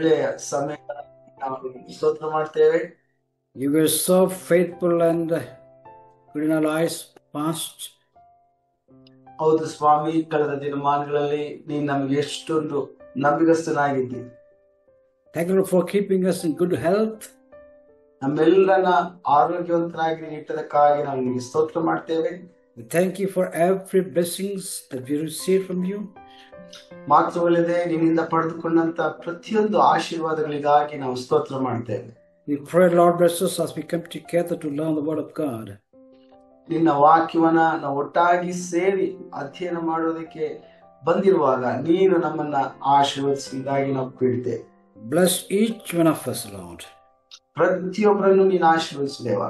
ಒಳ್ಳೆಯ ಸಮಯ ನಾವು ಸ್ತೋತ್ರ ಮಾಡ್ತೇವೆ. You were so faithful and good in our lives past. ಹೌದು ಸ್ವಾಮಿ, ಕಳೆದ ದಿನಮಾನಗಳಲ್ಲಿ ನೀನು ನಮಗೆ ಎಷ್ಟೊಂದು ನಂಬಿಗಸ್ತನಾಗಿದ್ದಿ. Thank you for keeping us in good health. ನಮ್ಮೆಲ್ಲರನ್ನ ಆರೋಗ್ಯವಂತರಾಗಿ ಇಟ್ಟದಕ್ಕಾಗಿ ನಾವು ನಿಮಗೆ ಸ್ತೋತ್ರ ಮಾಡ್ತೇವೆ. We thank you for every blessings that we receive from you. ಮಾತ್ರವಲ್ಲದೆ ನಿನ್ನಿಂದ ಪಡೆದುಕೊಂಡಂತ ಪ್ರತಿಯೊಂದು ಆಶೀರ್ವಾದಗಳಿಗಾಗಿ ನಾವು ಸ್ತೋತ್ರ ಮಾಡ್ತೇವೆ. We pray, Lord, bless us as we come together to learn the word of God. ನಿನ್ನ ವಾಕ್ಯವನ್ನ ನಾವು ಒಟ್ಟಾಗಿ ಸೇರಿ ಅಧ್ಯಯನ ಮಾಡೋದಕ್ಕೆ ಬಂದಿರುವಾಗ ನೀನು ನಮ್ಮನ್ನ ಆಶೀರ್ವದಿಸಿದಾಗಿ ನಾವು ಬೀಳ್ತೇವೆ. Bless each one of us, Lord. ಪ್ರತಿಯೊಬ್ಬರನ್ನು ನೀನು ಆಶೀರ್ವದಿಸಿದೇವ.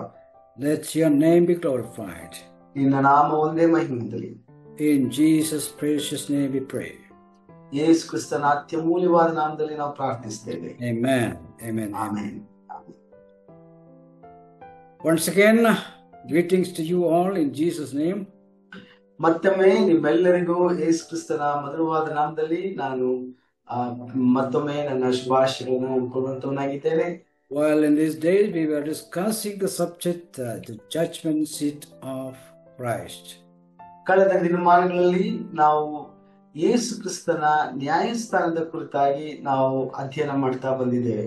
Let your name be glorified. ನಿನ್ನ ನಾಮ ಒಂದೇ ಮಹಿಮೆಯಿಂದಲಿ. In Jesus' precious name we pray. ಯೇಸು ಕ್ರಿಸ್ತನ ಅತ್ಯಮೂಲ್ಯವಾದ ನಾಮದಲ್ಲಿ ನಾವು ಪ್ರಾರ್ಥಿಸ್ತೇವೆ. Amen. Amen. Amen. Once again, greetings to you all in Jesus' name. ಮತ್ತೊಮ್ಮೆ ನಿಮ್ಮೆಲ್ಲರಿಗೂ ಯೇಸು ಕ್ರಿಸ್ತನ ಮಧುರವಾದ ನಾಮದಲ್ಲಿ ನಾನು ಮತ್ತೊಮ್ಮೆ ನನ್ನ ಶುಭಾಶಯಗಳನ್ನು ಅನ್ಕೊಳ್ಳುವಂತವನಾಗಿದ್ದೇನೆ. Well, in these days we were discussing the subject, the judgment seat of Christ. ಕಳೆದ ದಿನಮಾನಗಳಲ್ಲಿ ನಾವು ಯೇಸು ಕ್ರಿಸ್ತನ ನ್ಯಾಯಸ್ಥಾನದ ಕುರಿತಾಗಿ ನಾವು ಅಧ್ಯಯನ ಮಾಡ್ತಾ ಬಂದಿದ್ದೇವೆ.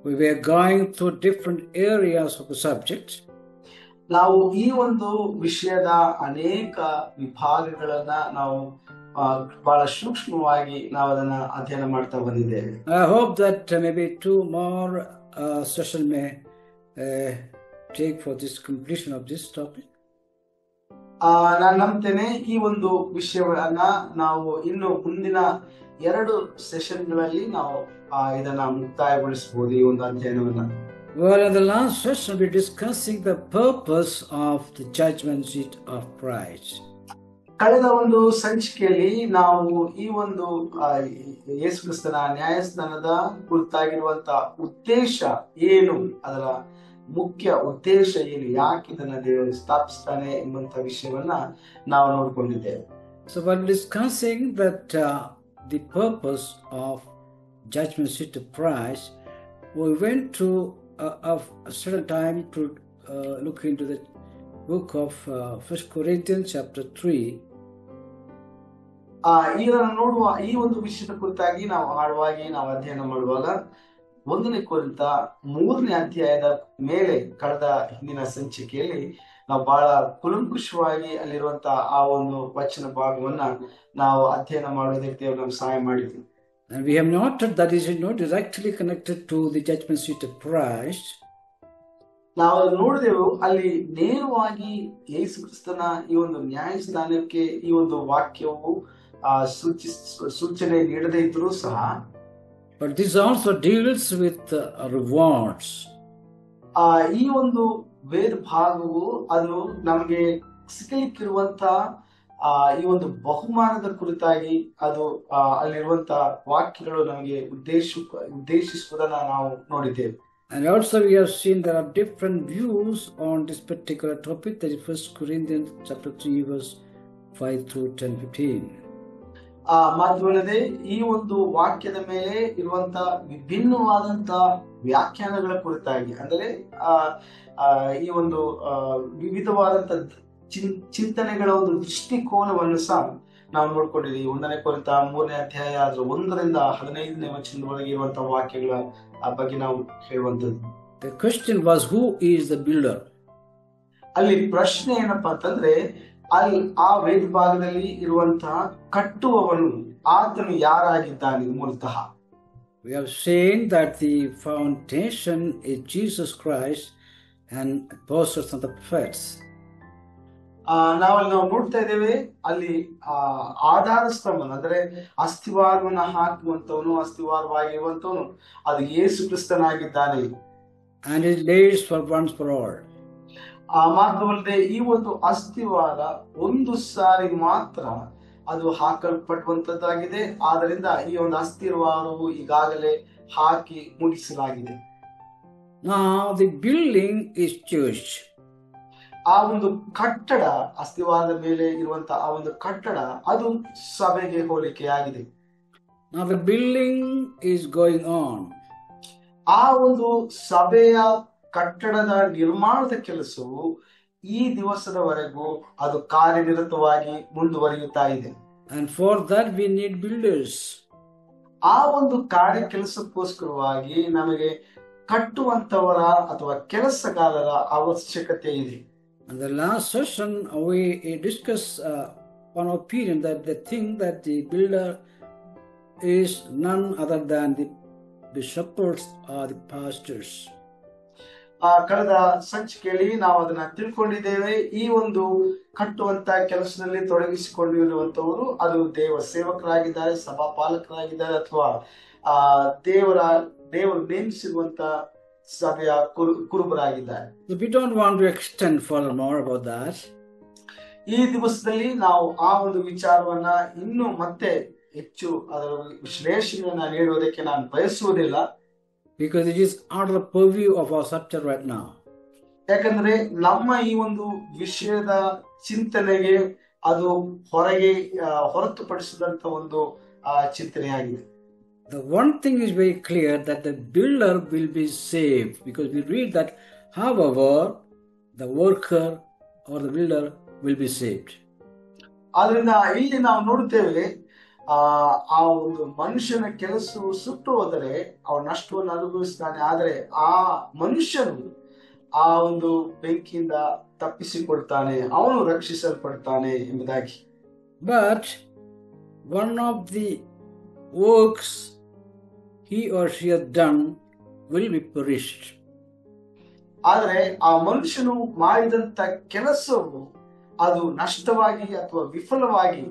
We were going through different areas of the subject. ನಾವು ಈ ಒಂದು ವಿಷಯದ ಅನೇಕ ವಿಭಾಗಗಳನ್ನ ನಾವು ಬಹಳ ಸೂಕ್ಷ್ಮವಾಗಿ ನಾವು ಅದನ್ನ ಅಧ್ಯಯನ ಮಾಡ್ತಾ ಬಂದಿದ್ದೇವೆ. I hope that maybe 2 more sessions may take for this completion of this topic. ನಾನು ನಂಬ್ತೇನೆ ಈ ಒಂದು ವಿಷಯವನ್ನ ನಾವು ಇನ್ನು ಮುಂದಿನ 2 ಸೆಷನ್ಗಳಲ್ಲಿ ನಾವು ಇದನ್ನ ಮುಕ್ತಾಯಗೊಳಿಸಬಹುದು ಈ ಒಂದು ಅಧ್ಯಯನವನ್ನ. Well, in the last session we're discussing the purpose of the judgment seat of Christ. ಕಳೆದ ಒಂದು ಸಂಚಿಕೆಯಲ್ಲಿ ನಾವು ಈ ಒಂದು ಯೇಸು ಕ್ರಿಸ್ತನ ನ್ಯಾಯಸ್ಥಾನದ ಕುರಿತಾಗಿರುವಂತ ಉದ್ದೇಶ ಏನು, ಅದರ ಮುಖ್ಯ ಉದ್ದೇಶ ಏನು, ಯಾಕೆ ಇದನ್ನ ದೇವರು ಸ್ಥಾಪಿಸ್ತಾನೆ ಎಂಬಂತ ವಿಷಯವನ್ನ ನಾವು ನೋಡ್ಕೊಂಡಿದ್ದೇವೆ. So while discussing that the purpose of judgment seat of Christ, we went to a certain time to look into the book of 1 Corinthians chapter 3. ಇದನ್ನು ನೋಡುವ ಈ ಒಂದು ವಿಷಯದ ಕುರಿತಾಗಿ ನಾವು ಅಧ್ಯಯನ ಮಾಡುವಾಗ 1 ಕೊರಿಂಥ 3ನೇ ಅಧ್ಯಾಯದ ಮೇಲೆ ಕಳೆದ ಹಿಂದಿನ ಸಂಚಿಕೆಯಲ್ಲಿ ನಾವು ಬಹಳ ಕುಲಂಕುಷವಾಗಿ ಅಲ್ಲಿರುವಂತಹ ಆ ಒಂದು ವಚನ ಭಾಗವನ್ನ ನಾವು ಅಧ್ಯಯನ ಮಾಡೋದಕ್ಕೆ ನಮ್ಗೆ ಸಹಾಯ ಮಾಡಿದ್ವಿ. And we have noted that is not directly connected to the judgment seat of Christ. ನಾವು ನೋಡಿದೆವು ಅಲ್ಲಿ ನೇರವಾಗಿ ಯೇಸು ಕ್ರಿಸ್ತನ ಈ ಒಂದು ನ್ಯಾಯಸ್ಥಾನಕ್ಕೆ ಈ ಒಂದು ವಾಕ್ಯವು ಸೂಚನೆ ನೀಡದೇ ಇದ್ರೂ ಸಹ, but this also deals with rewards. ಈ ಒಂದು ವೇದ ಭಾಗವು ಅದು ನಮಗೆ ಸಿಗಲಿಕ್ಕಿರುವಂತ ಈ ಒಂದು ಬಹುಮಾನದ ಕುರಿತಾಗಿ ಅದು ಅಲ್ಲಿರುವಂತ ವಾಕ್ಯಗಳು ನಮಗೆ ಉದ್ದೇಶಿಸುವುದನ್ನ ನಾವು ನೋಡಿದ್ದೇವೆ. And also we have seen there are different views on this particular topic, that is 1 Corinthians chapter 3 verse 5 through 10-15. ಮಾತ್ರವಲ್ಲದೆ ಈ ಒಂದು ವಾಕ್ಯದ ಮೇಲೆ ಇರುವಂತ ವಿಭಿನ್ನವಾದಂತ ವ್ಯಾಖ್ಯಾನಗಳ ಕುರಿತಾಗಿ, ಅಂದರೆ ಈ ಒಂದು ವಿವಿಧವಾದಂತ ಚಿಂತನೆಗಳ ಒಂದು ದೃಷ್ಟಿಕೋನವನ್ನು ಸಹ ನಾವು ನೋಡ್ಕೊಂಡಿದ್ದೀವಿ. 1 ಕೊರಿಂಥ 3ನೇ ಅಧ್ಯಾಯ 1ರಿಂದ 15ನೇ ವಚನದೊಳಗೆ ಇರುವಂತಹ ವಾಕ್ಯಗಳ ಬಗ್ಗೆ ನಾವು ಹೇಳುವಂತದ್ದು. The question was, who is the builder? ಅಲ್ಲಿ ಪ್ರಶ್ನೆ ಏನಪ್ಪಾ ಅಂತಂದ್ರೆ, ಅಲ್ಲಿ ಆ ವೇದ ಭಾಗದಲ್ಲಿ ಇರುವಂತಹ ಕಟ್ಟುವವನು ಆತನು ಯಾರಾಗಿದ್ದಾನೆ ಮೂಲತಃ. We have seen that the foundation is Jesus Christ and apostles and the prophets. ನಾವು ನೋಡ್ತಾ ಇದ್ದೇವೆ ಅಲ್ಲಿ ಆಧಾರ ಸ್ತಂಭ ಅಂದ್ರೆ ಅಸ್ಥಿವಾರವನ್ನ ಹಾಕುವಂತವನು, ಅಸ್ಥಿವಾರವಾಗಿರುವಂತವನು ಅದು ಯೇಸು ಕ್ರಿಸ್ತನಾಗಿದ್ದಾನೆ. And it lays for once for all. ಮಾತ್ರವಲ್ಲದೆ ಈ ಒಂದು ಅಸ್ಥಿವಾರ ಒಂದು ಸಾರಿ ಮಾತ್ರ ಅದು ಹಾಕಲ್ಪಟ್ಟುವಂತದ್ದಾಗಿದೆ. ಆದ್ದರಿಂದ ಈ ಒಂದು ಅಸ್ಥಿವಾರವು ಈಗಾಗಲೇ ಹಾಕಿ ಮುಗಿಸಲಾಗಿದೆ. Now the building is church. ಆ ಒಂದು ಕಟ್ಟಡ, ಅಸ್ಥಿವಾರದ ಮೇಲೆ ಇರುವಂತಹ ಆ ಒಂದು ಕಟ್ಟಡ ಅದು ಸಭೆಗೆ ಹೋಲಿಕೆಯಾಗಿದೆ. Now the building is going on. ಆ ಒಂದು ಸಭೆಯ ಕಟ್ಟಡದ ನಿರ್ಮಾಣದ ಕೆಲಸವು ಈ ದಿವಸದವರೆಗೂ ಅದು ಕಾರ್ಯನಿರತವಾಗಿ ಮುಂದುವರಿಯುತ್ತಾ ಇದೆ. And for that we need builders. ಆ ಒಂದು ಕಾರ್ಯ ಕೆಲಸಕ್ಕೋಸ್ಕರವಾಗಿ ನಮಗೆ ಕಟ್ಟುವಂತವರ ಅಥವಾ ಕೆಲಸಗಾರರ ಅವಶ್ಯಕತೆ ಇದೆ. And the last session we discussed one opinion that they think that the builder is none other than the shepherds or the pastors. ಕಳೆದ ಸಂಚಿಕೆಯಲ್ಲಿ ನಾವು ಅದನ್ನ ತಿಳ್ಕೊಂಡಿದ್ದೇವೆ. ಈ ಒಂದು ಕಟ್ಟುವಂತ ಕೆಲಸದಲ್ಲಿ ತೊಡಗಿಸಿಕೊಂಡಿರುವಂತವರು ಅದು ದೇವ ಸೇವಕರಾಗಿದ್ದಾರೆ, ಸಭಾಪಾಲಕರಾಗಿದ್ದಾರೆ, ಅಥವಾ ದೇವರು ನೇಮಿಸಿರುವಂತ ಸಭೆಯ ಕುರುಬರಾಗಿದ್ದಾರೆ. We don't want to extend further more about that. ಈ ದಿವಸದಲ್ಲಿ ನಾವು ಆ ಒಂದು ವಿಚಾರವನ್ನ ಇನ್ನು ಮತ್ತೆ ಹೆಚ್ಚು ಅದರ ವಿಶ್ಲೇಷಣೆಯನ್ನ ನೀಡುವುದಕ್ಕೆ ನಾನು ಬಯಸುವುದಿಲ್ಲ. Because it is out of the purview of our subject right now. ಯಾಕಂದ್ರೆ ನಮ್ಮ ಈ ಒಂದು ವಿಷಯದ ಚಿಂತನೆಗೆ ಅದು ಹೊರತುಪಡಿಸಿದಂತ ಒಂದು ಚಿಂತನೆಯಾಗಿದೆ. The one thing is very clear that the builder will be saved, because we read that however the worker or the builder will be saved. ಆದ್ರಿಂದ ಇಲ್ಲಿ ನಾವು ನೋಡುತ್ತೇವೆ ಆ ಒಂದು ಮನುಷ್ಯನ ಕೆಲಸವು ಸುಟ್ಟು ಹೋದರೆ ಅವನು ನಷ್ಟವನ್ನು ಅನುಭವಿಸ್ತಾನೆ, ಆದರೆ ಆ ಮನುಷ್ಯನು ಆ ಒಂದು ಬೆಂಕಿಯಿಂದ ತಪ್ಪಿಸಿಕೊಳ್ತಾನೆ, ಅವನು ರಕ್ಷಿಸಲ್ಪಡ್ತಾನೆ ಎಂಬುದಾಗಿ. But one of the works he or she has done will be perished. ಆದರೆ ಆ ಮನುಷ್ಯನು ಮಾಡಿದಂತ ಕೆಲಸವು ಅದು ನಷ್ಟವಾಗಿ ಅಥವಾ ವಿಫಲವಾಗಿ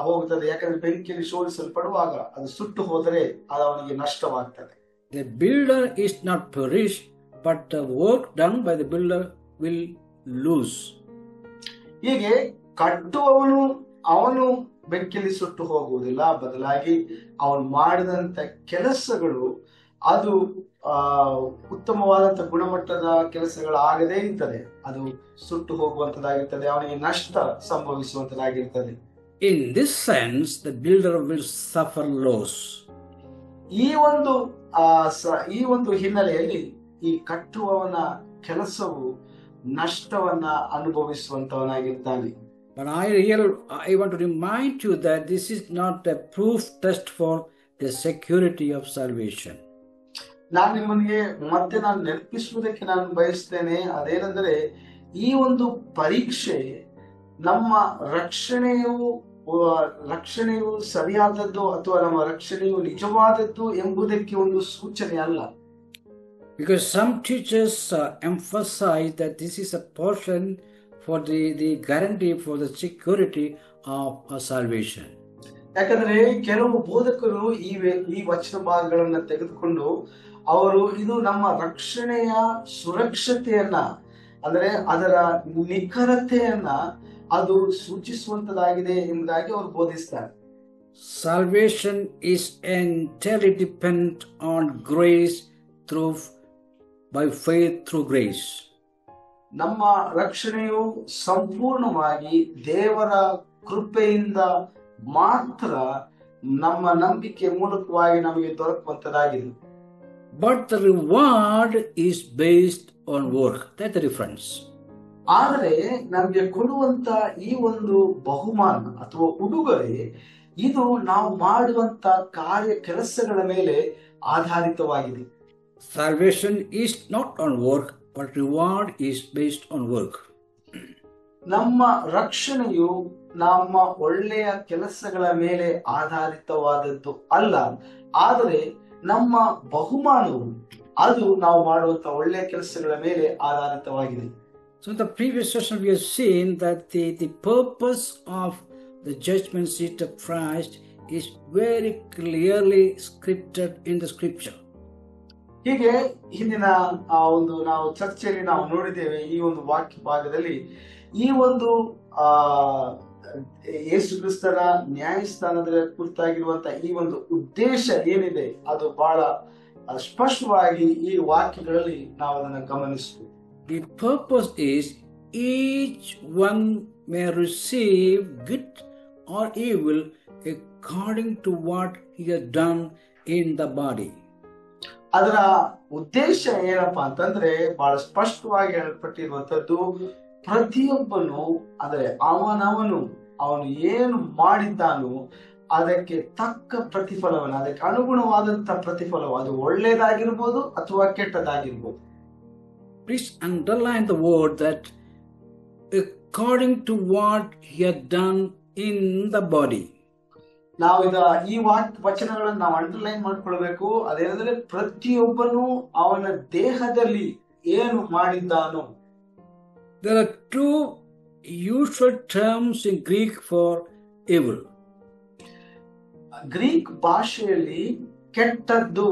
ಹೋಗುತ್ತದೆ. ಯಾಕಂದ್ರೆ ಬೆಂಕಿಯಲ್ಲಿ ಶೋಧಿಸಲ್ಪಡುವಾಗ ಅದು ಸುಟ್ಟು ಹೋದರೆ ಅದು ಅವನಿಗೆ ನಷ್ಟವಾಗ್ತದೆ. The builder is not perished, but the work done by the builder will lose. ಹೀಗೆ ಕಟ್ಟುವವನು ಅವನು ಬೆಂಕಿಯಲ್ಲಿ ಸುಟ್ಟು ಹೋಗುವುದಿಲ್ಲ, ಬದಲಾಗಿ ಅವನು ಮಾಡಿದಂತ ಕೆಲಸಗಳು ಅದು ಉತ್ತಮವಾದಂತ ಗುಣಮಟ್ಟದ ಕೆಲಸಗಳಾಗದೇ ಇರ್ತದೆ, ಅದು ಸುಟ್ಟು ಹೋಗುವಂತದಾಗಿರ್ತದೆ, ಅವನಿಗೆ ನಷ್ಟ ಸಂಭವಿಸುವಂತದಾಗಿರ್ತದೆ. In this sense, the builder will suffer loss. ಈ ಒಂದು ಹಿನ್ನೆಲೆಯಲ್ಲಿ ಈ ಕಟ್ಟುವವನ ಕೆಲಸವು ನಷ್ಟವನ್ನ ಅನುಭವಿಸುವಂತವನಾಗಿರ್ತಾನೆ. But I want to remind you that this is not a proof test for the security of salvation. ನಾನು ನಿಮಗೆ ಮತ್ತೆ ನೆನಪಿಸುವುದಕ್ಕೆ ನಾನು ಬಯಸ್ತೇನೆ, ಅದೇನೆಂದರೆ ಈ ಒಂದು ಪರೀಕ್ಷೆ ನಮ್ಮ ರಕ್ಷಣೆಯು ಸರಿಯಾದದ್ದು ಅಥವಾ ನಮ್ಮ ರಕ್ಷಣೆಯು ನಿಜವಾದದ್ದು ಎಂಬುದಕ್ಕೆ ಒಂದು ಸೂಚನೆ ಅಲ್ಲ. Because some teachers emphasize that this is a portion for the guarantee for the security of our salvation. ಯಾಕಂದ್ರೆ ಕೆಲವು ಬೋಧಕರು ಈ ವಚನ ಭಾಗಗಳನ್ನ ತೆಗೆದುಕೊಂಡು ಅವರು ಇದು ನಮ್ಮ ರಕ್ಷಣೆಯ ಸುರಕ್ಷತೆಯನ್ನ, ಅಂದ್ರೆ ಅದರ ನಿಖರತೆಯನ್ನ ಅದು ಸೂಚಿಸುವಂತದಾಗಿದೆ ಎಂಬುದಾಗಿ ಅವರು ಬೋಧಿಸ್ತಾರೆ. Salvation is entirely dependent on grace by faith through grace. ನಮ್ಮ ರಕ್ಷಣೆಯು ಸಂಪೂರ್ಣವಾಗಿ ದೇವರ ಕೃಪೆಯಿಂದ ಮಾತ್ರ ನಮ್ಮ ನಂಬಿಕೆ ಮೂಲಕವಾಗಿ ನಮಗೆ ದೊರಕುವಂತದಾಗಿದೆ. But the reward is based on work. That's the difference. ಆದರೆ ನಮಗೆ ಕೊಡುವಂತ ಈ ಒಂದು ಬಹುಮಾನ ಅಥವಾ ಉಡುಗೊರೆ ಇದು ನಾವು ಮಾಡುವಂತ ಕಾರ್ಯ ಕೆಲಸಗಳ ಮೇಲೆ ಆಧಾರಿತವಾಗಿದೆ. Salvation is not on work, but reward is based on work. ನಮ್ಮ ರಕ್ಷಣೆಯು ನಮ್ಮ ಒಳ್ಳೆಯ ಕೆಲಸಗಳ ಮೇಲೆ ಆಧಾರಿತವಾದದ್ದು ಅಲ್ಲ, ಆದರೆ ನಮ್ಮ ಬಹುಮಾನವು ಅದು ನಾವು ಮಾಡುವಂತ ಒಳ್ಳೆಯ ಕೆಲಸಗಳ ಮೇಲೆ ಆಧಾರಿತವಾಗಿದೆ. So in the previous session we have seen that the purpose of the judgment seat of Christ is very clearly scripted in the scripture. ಹೀಗೆ ಹಿಂದಿನ ನಾವು ಚರ್ಚೆಯಲ್ಲಿ ನಾವು ನೋಡಿದ್ದೇವೆ, ಈ ಒಂದು ವಾಕ್ಯ ಭಾಗದಲ್ಲಿ ಈ ಒಂದು ಯೇಸು ಕ್ರಿಸ್ತನ ನ್ಯಾಯಸ್ಥಾನದ ಕುರಿತಾಗಿರುವಂತ ಈ ಒಂದು ಉದ್ದೇಶ ಏನಿದೆ ಅದು ಬಹಳ ಸ್ಪಷ್ಟವಾಗಿ ಈ ವಾಕ್ಯಗಳಲ್ಲಿ ನಾವು ಅದನ್ನು ಗಮನಿಸಬಹುದು. The purpose is each one may receive good or evil according to what he has done in the body. ಅದರ ಉದ್ದೇಶ ಏನಪ್ಪಾ ಅಂತಂದ್ರೆ ಬಹಳ ಸ್ಪಷ್ಟವಾಗಿ ಹೇಳಲ್ಪಟ್ಟಿರುವಂತದ್ದು, ಪ್ರತಿಯೊಬ್ಬನು ಅಂದ್ರೆ ಅವನು ಏನು ಮಾಡಿದ್ದಾನೋ ಅದಕ್ಕೆ ತಕ್ಕ ಪ್ರತಿಫಲವನ್ನು, ಅದಕ್ಕೆ ಅನುಗುಣವಾದಂತ ಪ್ರತಿಫಲವು, ಅದು ಒಳ್ಳೆಯದಾಗಿರ್ಬೋದು ಅಥವಾ ಕೆಟ್ಟದಾಗಿರ್ಬೋದು. Please underline the word that according to what he had done in the body. ನಾವು ಈ ವಚನಗಳನ್ನು ನಾವು ಅಂಡರ್ಲೈನ್ ಮಾಡ್ಕೊಳ್ಬೇಕು. ಅದೇನಂದ್ರೆ ಪ್ರತಿಯೊಬ್ಬನು ಅವನ ದೇಹದಲ್ಲಿ ಏನು ಮಾಡಿದ್ದಾನೋ. There are two usual terms in Greek for evil. Greek ಭಾಷೆಯಲ್ಲಿ ಕೆಟ್ಟದ್ದು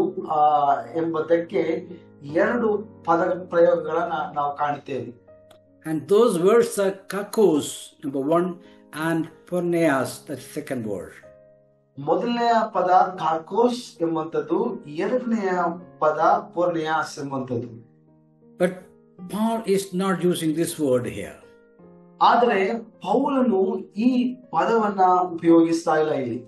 ಎಂಬುದಕ್ಕೆ ಎರಡು ಪದ ಪ್ರಯೋಗಗಳನ್ನ ನಾವು ಕಾಣುತ್ತೇವೆ. And those words are kakos, number one, and porneas, that's second word. ಮೊದಲನೆಯ ಪದ ಕಾಕೋಸ್ ಎಂಬಂಥದ್ದು, ಎರಡನೆಯ ಪದ ಪೋರ್ನಿಯಾಸ್ ಎಂಬಂಥದ್ದು. But Paul is not using this word here. ಆದರೆ ಪೌಲನು ಈ ಪದವನ್ನ ಉಪಯೋಗಿಸ್ತಾ ಇಲ್ಲ ಇಲ್ಲಿ.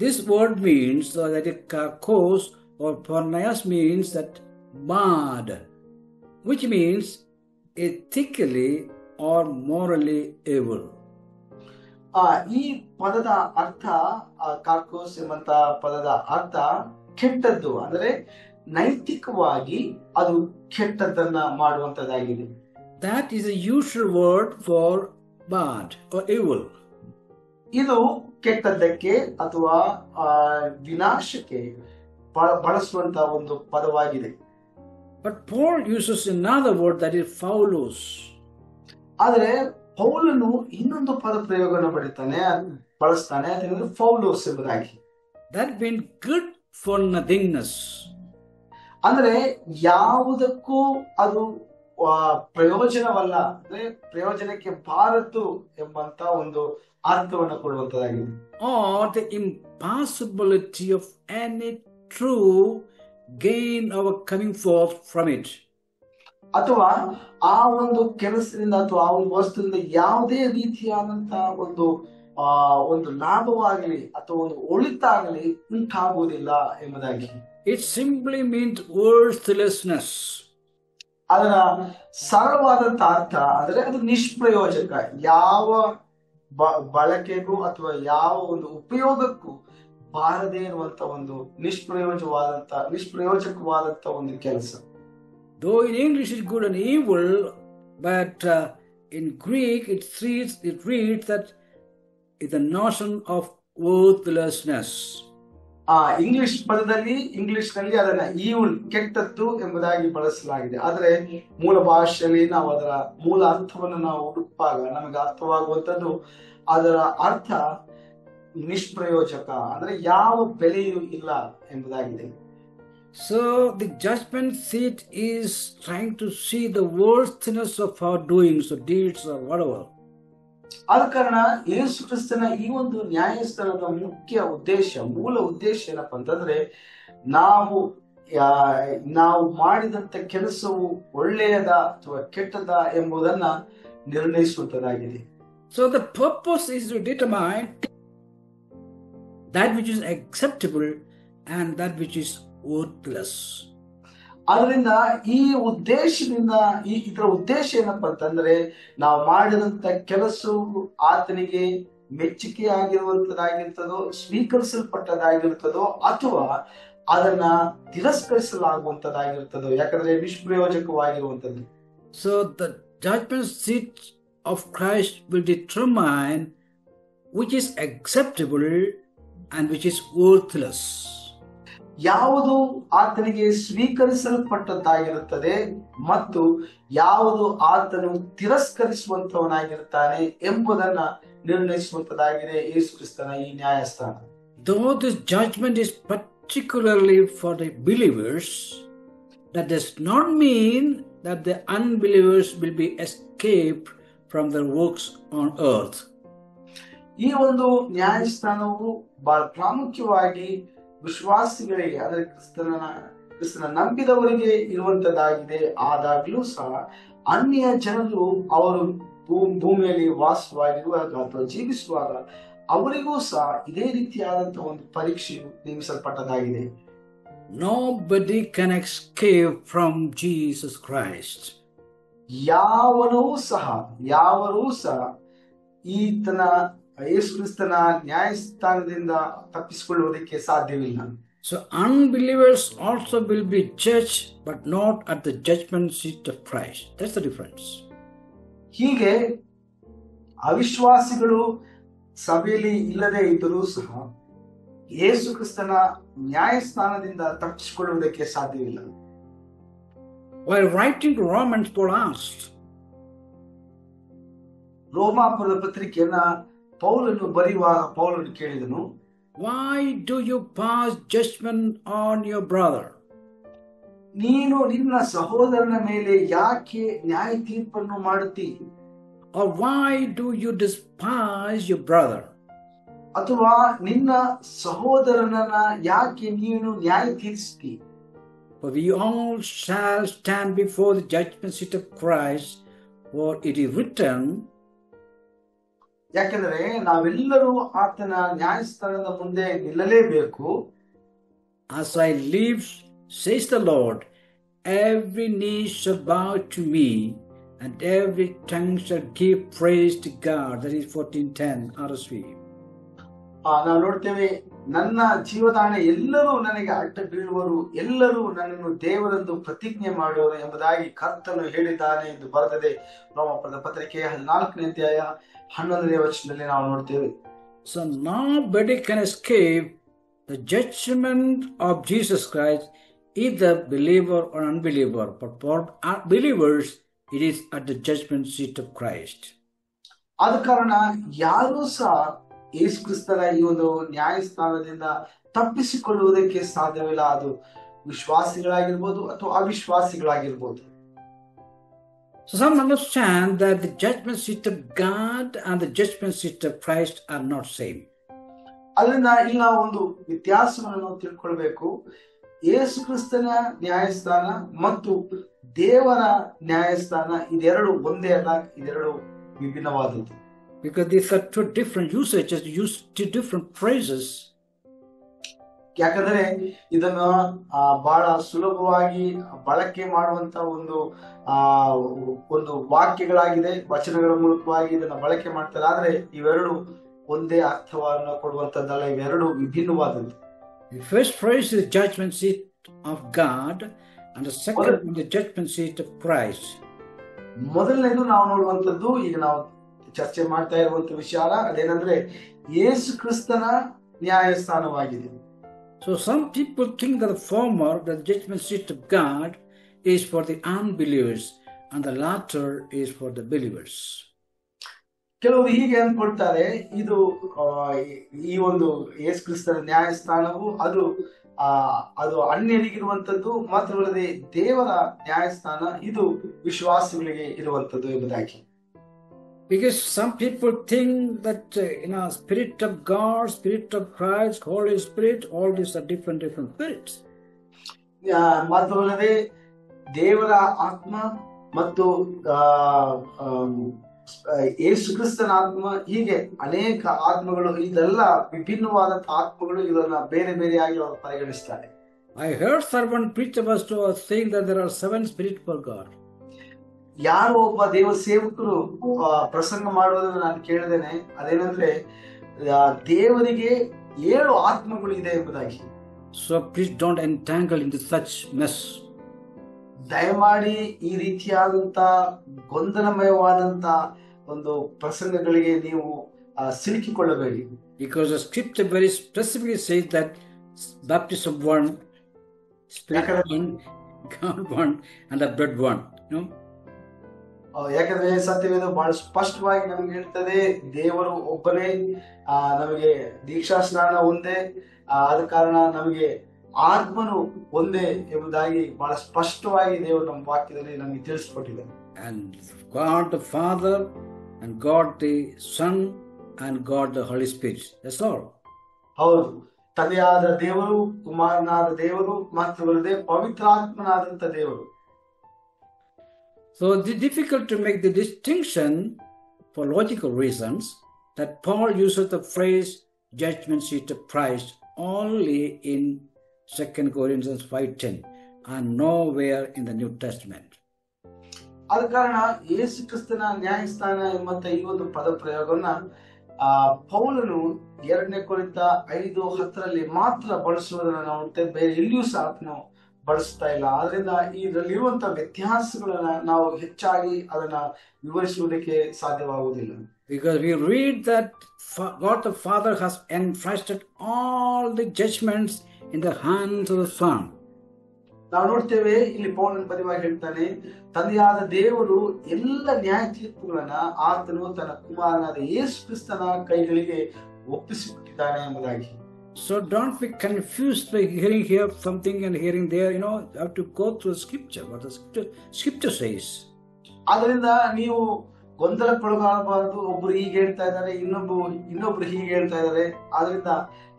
This word means that kakos or porneas means that bad, which means ethically or morally evil. ಈ ಪದದ ಅರ್ಥ, ಕಾರ್ಕೋಸ್ ಎಂಬಂತ ಪದದ ಅರ್ಥ ಕೆಟ್ಟದ್ದು, ಅಂದ್ರೆ ನೈತಿಕವಾಗಿ ಅದು ಕೆಟ್ಟದ್ದನ್ನ ಮಾಡುವಂತದ್ದಾಗಿದೆ. That is a usual word for bad or evil. ಇದು ಕೆಟ್ಟದ್ದಕ್ಕೆ ಅಥವಾ ವಿನಾಶಕ್ಕೆ ಬಳಸುವಂತ ಒಂದು ಪದವಾಗಿದೆ. But Paul uses another word that is faulos. ಆದ್ರೆ ಪೌಲನು ಇನ್ನೊಂದು ಪದ ಪ್ರಯೋಗನ ಬಳಸ್ತಾನೆ, ಅದೇನಂದ್ರೆ ಫೌಲೋಸ್ ಎಂಬುದಾಗಿ. That means good for nothingness. ಅಂದ್ರೆ ಯಾವುದಕ್ಕೂ ಅದು ಪ್ರಯೋಜನವಲ್ಲ, ಅಂದ್ರೆ ಪ್ರಯೋಜನಕ್ಕೆ ಬಾರದು ಎಂಬಂತ ಒಂದು ಅರ್ಥವನ್ನು ಕೊಡುವಂತದಾಗಿದೆ. Or the impossibility of any true gain or coming forth from it. ಅಥವಾ ಆ ಒಂದು ಕೆಲಸದಿಂದ ಅಥವಾ ಆ ಒಂದು ವಸ್ತುವಿಂದ ಯಾವುದೇ ರೀತಿಯಾದಂತಹ ಒಂದು ಲಾಭವಾಗಲಿ ಅಥವಾ ಒಂದು ಒಳಿತಾಗಲಿ ಉಂಟಾಗುವುದಿಲ್ಲ ಎಂಬುದಾಗಿ. It simply means worthlessness. ಅದರ ಸರಳವಾದಂತ ಅರ್ಥ ಅಂದ್ರೆ ಅದು ನಿಷ್ಪ್ರಯೋಜಕ, ಯಾವ ಬಳಕೆಗೂ ಅಥವಾ ಯಾವ ಒಂದು ಉಪಯೋಗಕ್ಕೂ ಬಾರದೇ ಇರುವಂತ ಒಂದು ನಿಷ್ಪ್ರಯೋಜಕವಾದಂತ ಒಂದು ಕೆಲಸ. Though in English it's good and evil, but in Greek it reads that it's a notion of worthlessness. English ನಲ್ಲಿ ಅದನ್ನ ಈವಿಲ್, ಕೆಟ್ಟದ್ದು ಎಂಬುದಾಗಿ ಬಳಸಲಾಗಿದೆ. ಆದ್ರೆ ಮೂಲ ಭಾಷೆಯಲ್ಲಿ ನಾವು ಅದರ ಮೂಲ ಅರ್ಥವನ್ನು ನಾವು ಹುಡುಕುವಾಗ ನಮಗೆ ಅರ್ಥವಾಗುವಂತದ್ದು ಅದರ ಅರ್ಥ ನಿಷ್ಪ್ರಯೋಜಕ, ಅಂದ್ರೆ ಯಾವ ಬೆಲೆಯೂ ಇಲ್ಲ ಎಂಬುದಾಗಿದೆ. So the judgment seat is trying to see the worthiness of our doings or deeds or whatever. ಆದ ಕಾರಣ ಯೇಸು ಕ್ರಿಸ್ತನ ಈ ಒಂದು ನ್ಯಾಯಸ್ಥಳದ ಮೂಲ ಉದ್ದೇಶ ಏನಪ್ಪಾ ಅಂತಂದ್ರೆ ನಾವು ಮಾಡಿದಂತ ಕೆಲಸವು ಒಳ್ಳೆಯದ ಅಥವಾ ಕೆಟ್ಟದ ಎಂಬುದನ್ನ ನಿರ್ಣಯಿಸುವಂತದಾಗಿದೆ. So the purpose is to determine that which is acceptable and that which is worthless. ಅದರಿಂದ ಈ ಉದ್ದೇಶದಿಂದ ಇದರ ಉದ್ದೇಶ ಏನಪ್ಪಾ ಅಂತಂದ್ರೆ ನಾವು ಮಾಡಿದಂತ ಕೆಲಸವು ಆತನಿಗೆ ಮೆಚ್ಚುಗೆ ಆಗಿರುವಂತದಾಗಿರ್ತದೋ, ಸ್ವೀಕರಿಸಲ್ಪಟ್ಟದಾಗಿರ್ತದೋ ಅಥವಾ ಅದನ್ನ ತಿರಸ್ಕರಿಸಲಾಗುವಂತದಾಗಿರ್ತದೋ, ಯಾಕಂದ್ರೆ ನಿಷ್ಪ್ರಯೋಜಕವಾಗಿರುವಂತದ್ದು. So the judgment seat of Christ will determine which is acceptable and which is worthless. ಯಾವುದು ಆತನಿಗೆ ಸ್ವೀಕರಿಸಲ್ಪಟ್ಟದ್ದಾಗಿರುತ್ತದೆ ಮತ್ತು ಯಾವುದು ಆತನು ತಿರಸ್ಕರಿಸುವಂತವನಾಗಿರುತ್ತಾನೆ ಎಂಬುದನ್ನ ನಿರ್ಣಯಿಸುವಂತದಾಗಿದೆ ಯೇಸು ಕ್ರಿಸ್ತನ ಈ ನ್ಯಾಯಸ್ಥಾನ. Though this judgment is particularly for the believers, that does not mean that the unbelievers will be escaped from their works on earth. ಈ ಒಂದು ನ್ಯಾಯಸ್ಥಾನವು ಬಹಳ ಪ್ರಾಮುಖ್ಯವಾಗಿ ವಿಶ್ವಾಸಿಗಳಿಗೆ, ಅಂದರೆ ಕ್ರಿಸ್ತನ ನಂಬಿದವರಿಗೆ ಇರುವಂತದ್ದಾಗಿದೆ. ಆದಾಗ್ಲೂ ಸಹ ಅನ್ಯ ಜನರು ಅವರು ಭೂಮಿಯಲ್ಲಿ ವಾಸವಾಗಿರುವಾಗ ಅಥವಾ ಜೀವಿಸುವಾಗ ಅವರಿಗೂ ಸಹ ಇದೇ ರೀತಿಯಾದಂತಹ ಒಂದು ಪರೀಕ್ಷೆಯು ನೇಮಿಸಲ್ಪಟ್ಟದಾಗಿದೆ. Nobody can escape from Jesus Christ. ಯಾವರೂ ಸಹ ಈತನ ಯೇಸು ಕ್ರಿಸ್ತನ ನ್ಯಾಯಸ್ಥಾನದಿಂದ ತಪ್ಪಿಸಿಕೊಳ್ಳುವುದಕ್ಕೆ ಸಾಧ್ಯವಿಲ್ಲ. So unbelievers also will be judged, but not at the judgment seat of Christ. That's the difference. ಹೀಗೆ ಅವಿಶ್ವಾಸಿಗಳು ಸಭೆಯಲ್ಲಿ ಇಲ್ಲದೆ ಇದ್ದರೂ ಸಹ ಯೇಸು ಕ್ರಿಸ್ತನ ನ್ಯಾಯಸ್ಥಾನದಿಂದ ತಪ್ಪಿಸಿಕೊಳ್ಳುವುದಕ್ಕೆ ಸಾಧ್ಯವಿಲ್ಲ. While writing to Romans, Paul asked, ರೋಮಾಪುರದ ಪತ್ರಿಕೆಯನ್ನ ಪೌಲನು ಬರೆಯುವಾಗ ಪೌಲನು ಕೇಳಿದನು, why do you pass judgment on your brother? ನೀನು ನಿನ್ನ ಸಹೋದರನ ಮೇಲೆ ಯಾಕೆ ನ್ಯಾಯ ತೀರ್ಪನ್ನು ಮಾಡುತ್ತಿ? Or why do you despise your brother? ಅಥವಾ ನಿನ್ನ ಸಹೋದರನನ್ನ ಯಾಕೆ ನೀನು ನ್ಯಾಯ ತೀರಿಸ್ತಿ? For we all shall stand before the judgment seat of Christ, for it is written, ಯಾಕೆಂದ್ರೆ ನಾವೆಲ್ಲರೂ ಆತನ ನ್ಯಾಯಸ್ಥಾನದ ಮುಂದೆ ನಿಲ್ಲಲೇಬೇಕು. as I live, says the Lord, every knee shall bow to me, and every tongue shall give praise to God. That is 14:10 RSV. ನಾವು ನೋಡ್ತೇವೆ, ನನ್ನ ಜೀವದಾಣೆ ಎಲ್ಲರೂ ನನಗೆ ಅಡ್ಡ ಬೀಳುವರು, ಎಲ್ಲರೂ ನನ್ನನ್ನು ದೇವರೆಂದು ಪ್ರತಿಜ್ಞೆ ಮಾಡುವರು ಎಂಬುದಾಗಿ ಕರ್ತನು ಹೇಳಿದ್ದಾನೆ ಎಂದು ಬರೆದಿದೆ. ರೋಮಾಪುರದ ಪತ್ರಿಕೆ 14ನೇ ಅಧ್ಯಾಯ 11ನೇ ವಚನದಲ್ಲಿ ನಾವು ನೋಡ್ತೇವೆ. So nobody can escape the judgment of Jesus Christ, either believer or unbeliever. But for believers, it is at the judgment seat of Christ. ಆದ ಕಾರಣ ಯಾರೂ ಸಹ ಯೇಸು ಕ್ರಿಸ್ತನ ಈ ಒಂದು ನ್ಯಾಯಸ್ಥಾನದಿಂದ ತಪ್ಪಿಸಿಕೊಳ್ಳುವುದಕ್ಕೆ ಸಾಧ್ಯವಿಲ್ಲ. ಅದು ವಿಶ್ವಾಸಿಗಳಾಗಿರ್ಬೋದು ಅಥವಾ ಅವಿಶ್ವಾಸಿಗಳಾಗಿರ್ಬೋದು. So some understand that the judgment seat of God and the judgment seat of Christ are not same. ಅದರಿಂದ ಇಲ್ಲಿ ನಾವು ಒಂದು ವ್ಯತ್ಯಾಸವನ್ನು ನಾವು ತಿಳ್ಕೊಳ್ಬೇಕು. ಯೇಸು ಕ್ರಿಸ್ತನ ನ್ಯಾಯಸ್ಥಾನ ಮತ್ತು ದೇವರ ನ್ಯಾಯಸ್ಥಾನ ಇದೆರಡು ಒಂದೇ ಅಲ್ಲ, ಇದೆರಡು ವಿಭಿನ್ನವಾದದ್ದು. Because these are two different usages, used two different phrases. ಯಾಕಂದ್ರೆ ಇದನ್ನ ಬಹಳ ಸುಲಭವಾಗಿ ಬಳಕೆ ಮಾಡುವಂತ ಒಂದು ವಾಕ್ಯಗಳಾಗಿದೆ, ವಚನಗಳ ಮೂಲಕವಾಗಿ ಇದನ್ನ ಬಳಕೆ ಮಾಡ್ತಾರೆ. ಆದ್ರೆ ಇವೆರಡು ಒಂದೇ ಅರ್ಥವನ್ನು ಕೊಡುವಂತದ್ದಲ್ಲ, ಇವೆರಡು ವಿಭಿನ್ನವಾದದ್ದು. The first phrase is judgment seat of God, and the second is the judgment seat of Christ. ಮೊದಲನೇದು ನಾವು ನೋಡುವಂತದ್ದು, ಈಗ ನಾವು ಚರ್ಚೆ ಮಾಡ್ತಾ ಇರುವಂತ ವಿಚಾರ ಅದೇನಂದ್ರೆ ಯೇಸು ಕ್ರಿಸ್ತನ ನ್ಯಾಯಸ್ಥಾನವಾಗಿದೆ. So some people think that the former, the judgment seat of God, is for the unbelievers, and the latter is for the believers. ಕೆಲವರು ಹೀಗೆ ಅಂದ್ಕೊಳ್ತಾರೆ, ಇದು ಈ ಒಂದು ಯೇಸು ಕ್ರಿಸ್ತನ ನ್ಯಾಯಸ್ಥಾನವು ಅದು ಅನ್ಯರಿಗಿರುವಂತದ್ದು, ಮಾತ್ರವಲ್ಲದೆ ದೇವರ ನ್ಯಾಯಸ್ಥಾನ ಇದು ವಿಶ್ವಾಸಿಗಳಿಗೆ ಇರುವಂತದ್ದು ಎಂಬುದಾಗಿ. Because some people think that Spirit of God, Spirit of Christ, Holy Spirit, all these are different spirits. ಮಾತ್ರವಲ್ಲದೆ ದೇವರ ಆತ್ಮ ಮತ್ತು ಯೇಸು ಕ್ರಿಸ್ತನ ಆತ್ಮ, ಹೀಗೆ ಅನೇಕ ಆತ್ಮಗಳು, ಇದೆಲ್ಲ ವಿಭಿನ್ನವಾದಂತಹ ಆತ್ಮಗಳು, ಇದನ್ನ ಬೇರೆ ಬೇರೆಯಾಗಿ ಅವರು ಪರಿಗಣಿಸ್ತಾರೆ. I heard someone preach about saying that there are 7 spirits for God. ಯಾರೋ ಒಬ್ಬ ದೇವ ಸೇವಕರು ಪ್ರಸಂಗ ಮಾಡುವುದನ್ನು ನಾನು ಕೇಳಿದ್ದೇನೆ. ಅದೇನಂದ್ರೆ ದೇವರಿಗೆ 7 ಆತ್ಮಗಳು ಇದೆ ಎಂಬುದಾಗಿ. So please don't entangle into such mess. ದಯಮಾಡಿ ಈ ರೀತಿಯಾದಂತ ಗೊಂದಲಮಯವಾದಂತ ಒಂದು ಪ್ರಸಂಗಗಳಿಗೆ ನೀವು ಸಿಲುಕಿಕೊಳ್ಳಬೇಡಿ. Because the scripture very specifically says that baptism one, spirit one, God one, and the blood one. ಯಾಕಂದ್ರೆ ಸತ್ಯವೇದ ಬಹಳ ಸ್ಪಷ್ಟವಾಗಿ ನಮ್ಗೆ ಹೇಳ್ತದೆ, ದೇವರು ಒಬ್ಬನೇ, ನಮಗೆ ದೀಕ್ಷಾ ಸ್ನಾನ ಒಂದೇ, ಆದ ಕಾರಣ ನಮಗೆ ಆತ್ಮನು ಒಂದೇ ಎಂಬುದಾಗಿ ಬಹಳ ಸ್ಪಷ್ಟವಾಗಿ ದೇವರು ನಮ್ಮ ವಾಕ್ಯದಲ್ಲಿ ನಮಗೆ ತಿಳಿಸ್ಕೊಟ್ಟಿದ್ದಾರೆ. And God the Father, and God the Son, and God the Holy Spirit. That's all. ಹೌದು, ತಂದೆಯಾದ ದೇವರು, ಕುಮಾರನಾದ ದೇವರು, ಮಾತ್ರವಲ್ಲದೆ ಪವಿತ್ರಾತ್ಮನಾದಂತ ದೇವರು. So it's difficult to make the distinction for logical reasons. that Paul uses the phrase judgment seat of Christ only in 2 Corinthians 5:10 and nowhere in the New Testament. ಆದ ಕಾರಣ ಯೇಸು ಕ್ರಿಸ್ತನ ನ್ಯಾಯಸ್ಥಾನ ಎಂಬಂತ ಈ ಒಂದು ಪದ ಪ್ರಯೋಗವನ್ನ ಪೌಲನು 2 ಕೊರಿಂಥ 5:10 ಮಾತ್ರ ಬಳಸುವುದನ್ನು ನಾವು ನೋಡ್ತೇವೆ. ಬೇರೆ ಎಲ್ಲಿಯೂ ಸಹ ಆತನು ಬಳಸ್ತಾ ಇಲ್ಲ. ಆದ್ರಿಂದ ಇದರಲ್ಲಿರುವಂತಹ ವ್ಯತ್ಯಾಸಗಳನ್ನ ನಾವು ಹೆಚ್ಚಾಗಿ ಅದನ್ನ ವಿವರಿಸುವುದಕ್ಕೆ ಸಾಧ್ಯವಾಗುವುದಿಲ್ಲ. Because we read that God the Father has entrusted all the judgments in the hands of the Son. ನಾವು ನೋಡ್ತೇವೆ ಇಲ್ಲಿ ಪೌಲನು ಬರೆಯುವಾಗ ಹೇಳ್ತಾನೆ, ತಂದೆಯಾದ ದೇವರು ಎಲ್ಲ ನ್ಯಾಯ ತೀರ್ಪುಗಳನ್ನ ಆತನು ತನ್ನ ಕುಮಾರನಾದ ಯೇಸು ಕ್ರಿಸ್ತನ ಕೈಗಳಿಗೆ ಒಪ್ಪಿಸಿಬಿಟ್ಟಿದ್ದಾನೆ ಎಂಬುದಾಗಿ. So don't be confused by hearing here something and hearing there. You have to go through the scripture, what the scripture says. ಆದ್ರಿಂದ ನೀವು ಗೊಂದಲಕ್ಕೊಳಗಾಗಬಾರದು. ಒಬ್ರು ಹೀಗೆ ಹೇಳ್ತಾ ಇದ್ದಾರೆ, ಇನ್ನೊಬ್ರು ಹೀಗೆ ಹೇಳ್ತಾ ಇದ್ದಾರೆ. ಆದ್ರಿಂದ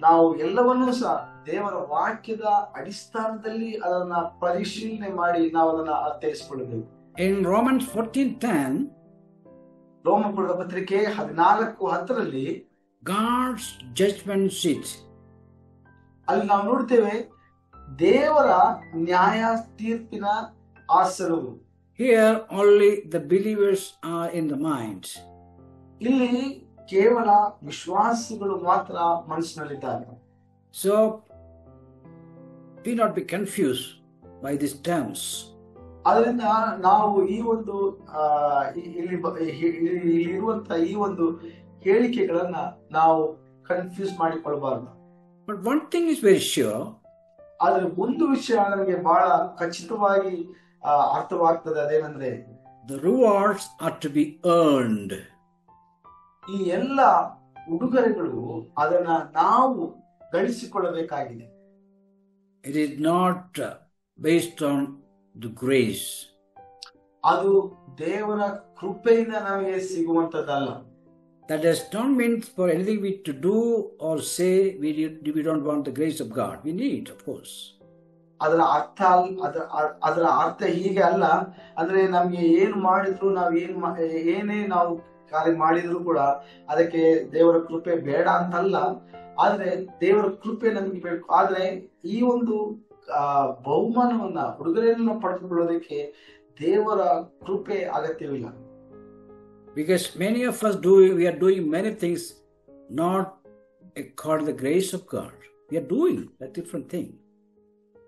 ನಾವು ಎಲ್ಲವನ್ನೂ ಸಹ ದೇವರ ವಾಕ್ಯದ ಅಡಿಸ್ಥಾನದಲ್ಲಿ ಅದನ್ನ ಪರಿಶೀಲನೆ ಮಾಡಿ ನಾವು ಅದನ್ನ ಅರ್ಥೈಸಿಕೊಳ್ಳಬೇಕು. In Romans 14:10, ರೋಮಪುರದ ಪತ್ರಿಕೆ 14:10 God's judgment seat. ಅಲ್ಲಿ ನಾವು ನೋಡ್ತೇವೆ ದೇವರ ನ್ಯಾಯ ತೀರ್ಪಿನ ಆಸನವು. Here only the believers are in the mind. ಇಲ್ಲಿ ಕೇವಲ ವಿಶ್ವಾಸಿಗಳು ಮಾತ್ರ ಮನಸ್ಸಿನಲ್ಲಿದ್ದಾರೆ. So be not be confused by these terms. ಅದರಿಂದ ನಾವು ಈ ಒಂದು ಇಲ್ಲಿರುವಂತಹ ಈ ಒಂದು ಹೇಳಿಕೆಗಳನ್ನ ನಾವು ಕನ್ಫ್ಯೂಸ್ ಮಾಡಿಕೊಳ್ಳಬಾರದು. But one thing is very sure. ಆದ್ರೆ ಒಂದು ವಿಷಯ ನಮಗೆ ಬಹಳ ಖಚಿತವಾಗಿ ಅರ್ಥವಾಗ್ತದೆ. ಅದೇನಂದ್ರೆ the rewards are to be earned. ಈ ಎಲ್ಲ ಉಡುಗೊರೆಗಳು ಅದನ್ನ ನಾವು ಗಳಿಸಿಕೊಳ್ಳಬೇಕಾಗಿದೆ. It is not based on the grace. ಅದು ದೇವರ ಕೃಪೆಯಿಂದ ನಮಗೆ ಸಿಗುವಂತದ್ದಲ್ಲ. That does not mean for anything we to do or say we don't want the grace of God. We need, of course. ಅದರ ಅರ್ಥ ಹೀಗೆ ಅಲ್ಲ. ಅಂದ್ರೆ ನಮ್ಗೆ ಏನು ಮಾಡಿದ್ರು ಏನೇ ನಾವು ಕಾರ್ಯ ಮಾಡಿದ್ರು ಕೂಡ ಅದಕ್ಕೆ ದೇವರ ಕೃಪೆ ಬೇಡ ಅಂತಲ್ಲ. ಆದ್ರೆ ದೇವರ ಕೃಪೆ ನಮ್ಗೆ ಬೇಕು. ಆದ್ರೆ ಈ ಒಂದು ಬಹುಮಾನವನ್ನ ಉಡುಗೊರೆಯನ್ನು ಪಡೆದುಕೊಳ್ಳೋದಕ್ಕೆ ದೇವರ ಕೃಪೆ ಅಗತ್ಯವಿಲ್ಲ. Because many of us we are doing many things not according to the grace of God. We are doing a different thing.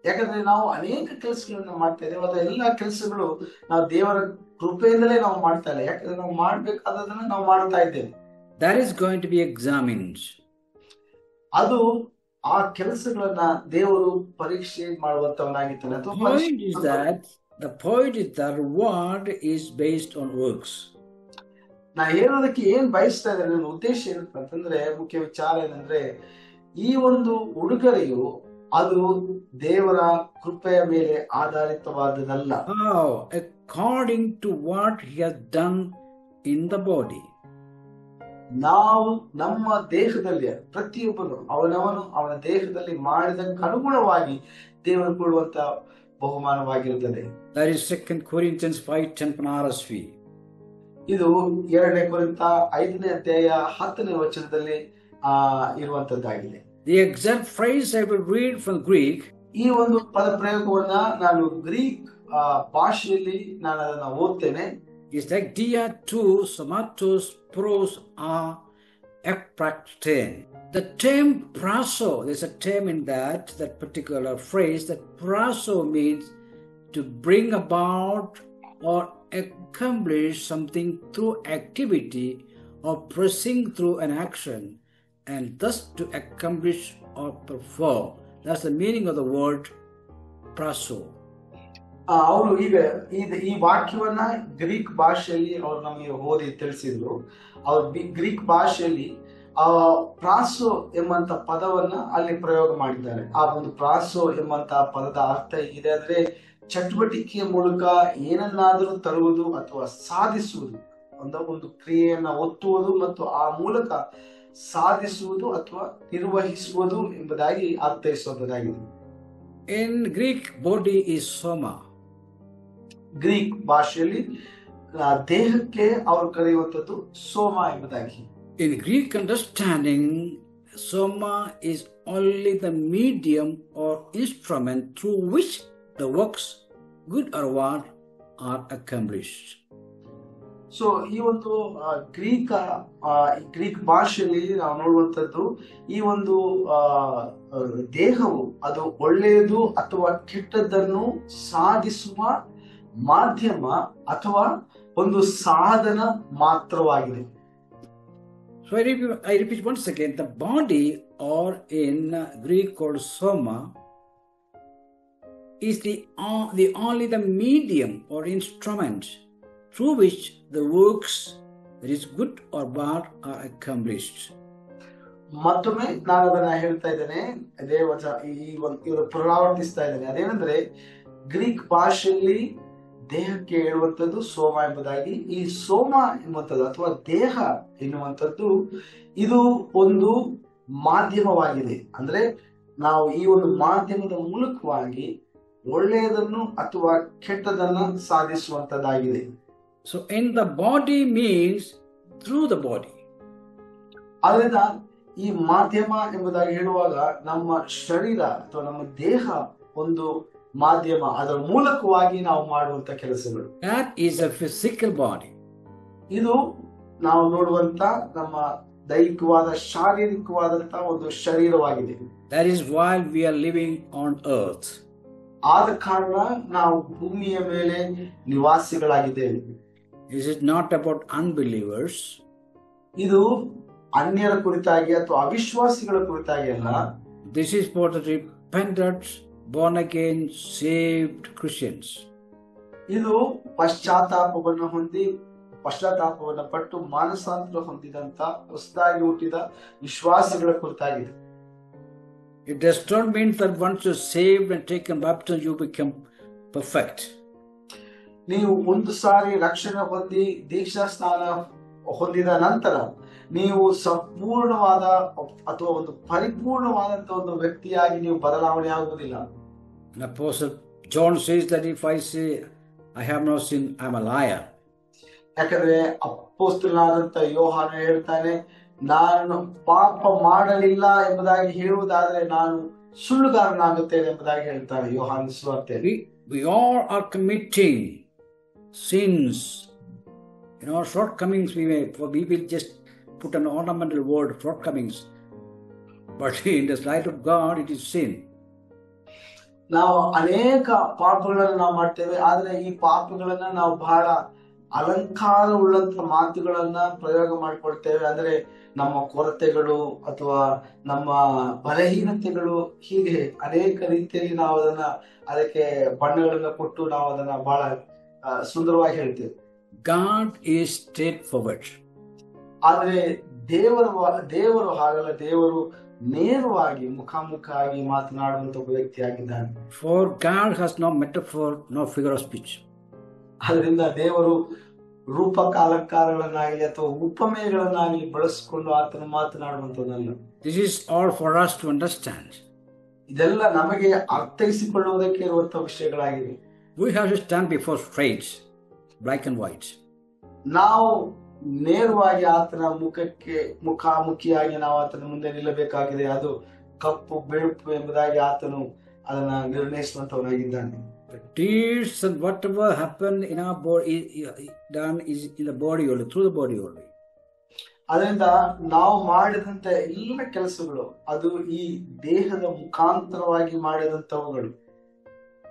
ಯಾಕಂದ್ರೆ ನಾವು ಅನೇಕ ಕೆಲಸಗಳನ್ನ ಮಾಡ್ತಾ ಇದ್ದೇವೆ. ಅದ ಎಲ್ಲ ಕೆಲಸಗಳು ನಾವು ದೇವರ ಕೃಪೆಯಿಂದಲೇ ನಾವು ಮಾಡ್ತಾ ಇಲ್ಲ. ಯಾಕಂದ್ರೆ ನಾವು ಮಾಡ್ಬೇಕಾದದನ್ನ ನಾವು ಮಾಡ್ತಾ ಇದ್ದೇವೆ. That is going to be examined. ಅದು ಆ ಕೆಲಸಗಳನ್ನ ದೇವರು ಪರೀಕ್ಷೆ ಮಾಡುವಂತವನಾಗಿದ್ದಾನೆ. The point is that reward is based on works. ನಾ ಹೇಳೋದಕ್ಕೆ ಏನ್ ಬಯಸ್ತಾ ಇದ್ದಾರೆ, ನನ್ನ ಉದ್ದೇಶ ಏನಂತಂದ್ರೆ, ಮುಖ್ಯ ವಿಚಾರ ಏನಂದ್ರೆ, ಈ ಒಂದು ಉಡುಗೊರೆಯು ಅದು ದೇವರ ಕೃಪೆಯ ಮೇಲೆ ಆಧಾರಿತವಾದದಲ್ಲ. According to what he has done in the body. ನಾವು ನಮ್ಮ ದೇಹದಲ್ಲಿ ಪ್ರತಿಯೊಬ್ಬನು ಅವನ ದೇಹದಲ್ಲಿ ಮಾಡಿದಕ್ಕೆ ಅನುಗುಣವಾಗಿ ದೇವರು ಕೊಡುವಂತ ಬಹುಮಾನವಾಗಿರುತ್ತದೆ. That is 2 Corinthians 5:10 RSV. ಇದು 2 ಕೊರಿಂಥ 5:10 ವಚನದಲ್ಲಿ ಇರುವಂತದ್ದಾಗಿದೆ. The exact phrase I will read from Greek. ಈ ಒಂದು ಪದ ಪ್ರಯೋಗವನ್ನ ನಾನು ಗ್ರೀಕ್ ಭಾಷೆಯಲ್ಲಿ ನಾನು ಅದನ್ನ ಓದ್ತೇನೆ. It's like dia tu somatos pros a ekprakten. The term praso, there's a term in that particular phrase, that praso means to bring about or accomplish something through activity or pressing through an action, and thus to accomplish or perform. That's the meaning of the word praso. ಅವರು ಈಗ ಈ ವಾಕ್ಯವನ್ನ Greek ಭಾಷೆಯಲ್ಲಿ ಅವ್ರು ನಮಗೆ ಓದಿ ತಿಳಿಸಿದ್ರು. ಅವ್ರು ಗ್ರೀಕ್ ಭಾಷೆಯಲ್ಲಿ ಪ್ರಾಸೋ ಎಂಬಂತ ಪದವನ್ನ ಅಲ್ಲಿ ಪ್ರಯೋಗ ಮಾಡಿದ್ದಾರೆ. ಆ ಒಂದು ಪ್ರಾಸೋ ಎಂಬಂತ ಪದದ ಅರ್ಥ ಇದೆ ಅಂದ್ರೆ ಚಟುವಟಿಕೆಯ ಮೂಲಕ ಏನನ್ನಾದರೂ ತರುವುದು ಅಥವಾ ಸಾಧಿಸುವುದು, ಒಂದು ಕ್ರಿಯೆಯನ್ನ ಒತ್ತುವುದು ಮತ್ತು ಆ ಮೂಲಕ ಸಾಧಿಸುವುದು ಅಥವಾ ನಿರ್ವಹಿಸುವುದು ಎಂಬುದಾಗಿ ಅರ್ಥೈಸುವುದಾಗಿದೆ. In Greek, body is soma. Greek ಭಾಷೆಯಲ್ಲಿ ದೇಹಕ್ಕೆ ಅವರು ಕರೆಯುವಂಥದ್ದು ಸೋಮ ಎಂಬುದಾಗಿ. In Greek understanding, soma is only the medium or instrument through which the works, good or bad, are accomplished. So ಈ ಒಂದು ಗ್ರೀಕ್ ಭಾಷೆಯಲ್ಲಿ ನಾವು ನೋಡುವಂತದ್ದು ಈ ಒಂದು ದೇಹವು ಅದು ಒಳ್ಳೆಯದು ಅಥವಾ ಕೆಟ್ಟದ್ದನ್ನು ಸಾಧಿಸುವ ಮಾಧ್ಯಮ ಅಥವಾ ಒಂದು ಸಾಧನ ಮಾತ್ರವಾಗಿದೆ. So I repeat once again, the body, or in Greek called soma, is only the medium or instrument through which the works, that is good or bad, are accomplished. ಮತ್ತೊಮ್ಮೆ ನಾನು ಅದನ್ನ ಹೇಳ್ತಾ ಇದ್ದೇನೆ, ಅದೇ ಇವರು ಪುನರಾವರ್ತಿಸ್ತಾ ಇದ್ದೇನೆ. ಅದೇನೆಂದ್ರೆ ಗ್ರೀಕ್ ಭಾಷೆಯಲ್ಲಿ ದೇಹಕ್ಕೆ ಹೇಳುವಂಥದ್ದು ಸೋಮ ಎಂಬುದಾಗಿ. ಈ ಸೋಮ ಎನ್ನುವಂಥದ್ದು ಅಥವಾ ದೇಹ ಎನ್ನುವಂಥದ್ದು ಇದು ಒಂದು ಮಾಧ್ಯಮವಾಗಿದೆ. ಅಂದ್ರೆ ನಾವು ಈ ಒಂದು ಮಾಧ್ಯಮದ ಮೂಲಕವಾಗಿ ಒಳ್ಳೆಯದನ್ನು ಅಥವಾ ಕೆಟ್ಟದನ್ನ ಸಾಧಿಸುವಂತದ್ದಾಗಿದೆ. So in the body means through the body. ಆದ್ದರಿಂದ ಈ ಮಾಧ್ಯಮ ಎಂಬುದಾಗಿ ಹೇಳುವಾಗ ನಮ್ಮ ಶರೀರ ಅಥವಾ ನಮ್ಮ ದೇಹ ಒಂದು ಮಾಧ್ಯಮ, ಅದರ ಮೂಲಕವಾಗಿ ನಾವು ಮಾಡುವಂತ ಕೆಲಸಗಳು. That is a physical body. ಇದು ನಾವು ನೋಡುವಂತ ನಮ್ಮ ದೈಹಿಕವಾದ ಶಾರೀರಿಕವಾದಂತ ಒಂದು ಶರೀರವಾಗಿದೆ. That is why we are living on earth. ಆದ ಕಾರಣ ನಾವು ಭೂಮಿಯ ಮೇಲೆ ನಿವಾಸಿಗಳಾಗಿದ್ದೇವೆ. This is not about unbelievers. ಇದು ಅನ್ಯರ ಕುರಿತಾಗಿ ಅಥವಾ ಅವಿಶ್ವಾಸಿಗಳ ಕುರಿತಾಗಿ ಅಲ್ಲ. This is for the repentant, born again, saved Christians. ಇದು ಪಶ್ಚಾತ್ತಾಪವನ್ನು ಪಟ್ಟು ಮಾನಸಾಂತರ ಹೊಂದಿದಂತ ಹೊಸದಾಗಿ ಹುಟ್ಟಿದ ವಿಶ್ವಾಸಿಗಳ ಕುರಿತಾಗಿದೆ. It does not mean that once you're saved and taken baptism, you become perfect. ನೀವು ಒಂದು ಸಾರಿ ರಕ್ಷಣೆ ಹೊಂದಿ ದೀಕ್ಷಾ ಸ್ನಾನ ಹೊಂದಿದ ನಂತರ ನೀವು ಸಂಪೂರ್ಣವಾದ ಅಥವಾ ಒಂದು ಪರಿಪೂರ್ಣವಾದಂತ ಒಂದು ವ್ಯಕ್ತಿಯಾಗಿ ನೀವು ಬದಲಾವಣೆ ಆಗುವುದಿಲ್ಲ. Apostle John says that if I say I have no sin, I am a liar. ಯಾಕಂದ್ರೆ ಅಪೊಸ್ತಲನಾದಂತ ಯೋಹಾನ ಹೇಳ್ತಾನೆ, ನಾನು ಪಾಪ ಮಾಡಲಿಲ್ಲ ಎಂಬುದಾಗಿ ಹೇಳುವುದಾದ್ರೆ ನಾನು ಸುಳ್ಳುಗಾರನಾಗುತ್ತೇನೆ ಎಂಬುದಾಗಿ ಹೇಳ್ತಾನೆ ಯೋಹಾನ ಸುವಾರ್ತೆಯಲ್ಲಿ. We all are committing sins. Shortcomings we will just put an ornamental word, shortcomings. But in the sight of God, it is sin. ನಾವು ಅನೇಕ ಪಾಪಗಳನ್ನು ನಾವು ಮಾಡ್ತೇವೆ, ಆದ್ರೆ ಈ ಪಾಪಗಳನ್ನ ನಾವು ಬಹಳ ಅಲಂಕಾರ ಉಳ್ಳಂತ ಮಾತುಗಳನ್ನ ಪ್ರಯೋಗ ಮಾಡಿಕೊಳ್ತೇವೆ. ಅಂದ್ರೆ ನಮ್ಮ ಕೊರತೆಗಳು ಅಥವಾ ನಮ್ಮ ಬಲಹೀನತೆಗಳು, ಹೀಗೆ ಅನೇಕ ರೀತಿಯಲ್ಲಿ ನಾವು ಅದಕ್ಕೆ ಬಣ್ಣಗಳನ್ನ ಕೊಟ್ಟು ನಾವು ಅದನ್ನ ಬಹಳ ಸುಂದರವಾಗಿ ಹೇಳ್ತೇವೆ. God is straightforward. ಆದ್ರೆ ದೇವರು ಹಾಗಲ್ಲ. ದೇವರು ನೇರವಾಗಿ ಮುಖಾಮುಖವಾಗಿ ಮಾತನಾಡುವಂತ ಒಬ್ಬ ವ್ಯಕ್ತಿಯಾಗಿದ್ದಾನೆ. For God has no metaphor, no figure of speech. ಅದರಿಂದ ದೇವರು ರೂಪಕ ಅಲಂಕಾರಗಳನ್ನಾಗಲಿ ಅಥವಾ ಉಪಮೇಯಗಳನ್ನಾಗಲಿ ಬಳಸಿಕೊಂಡು ಆತನು ಮಾತನಾಡುವಂತದಲ್ಲ. This is all for us to understand. ಇದೆಲ್ಲ ನಮಗೆ ಅರ್ಥೈಸಿಕೊಳ್ಳುವುದಕ್ಕೆ ಇರುವಂತಹ ವಿಷಯಗಳಾಗಿವೆ. We have to stand before straight, black and white. ನಾವು ನೇರವಾಗಿ ಆತನ ಮುಖಾಮುಖಿಯಾಗಿ ನಾವು ಆತನ ಮುಂದೆ ನಿಲ್ಲಬೇಕಾಗಿದೆ. ಅದು ಕಪ್ಪು ಬೆಳುಪು ಎಂಬುದಾಗಿ ಆತನು ಅದನ್ನ ನಿರ್ಣಯಿಸುವಂತವನಾಗಿದ್ದಾನೆ. The deeds and whatever happen in our body done is in the body only, through the body only. ಅದರಿಂದ ನಾವು ಮಾಡಿದಂತ ಎಲ್ಲ ಕೆಲಸಗಳು ಅದು ಈ ದೇಹದ ಮುಖಾಂತರವಾಗಿ ಮಾಡಿದಂತವುಗಳು.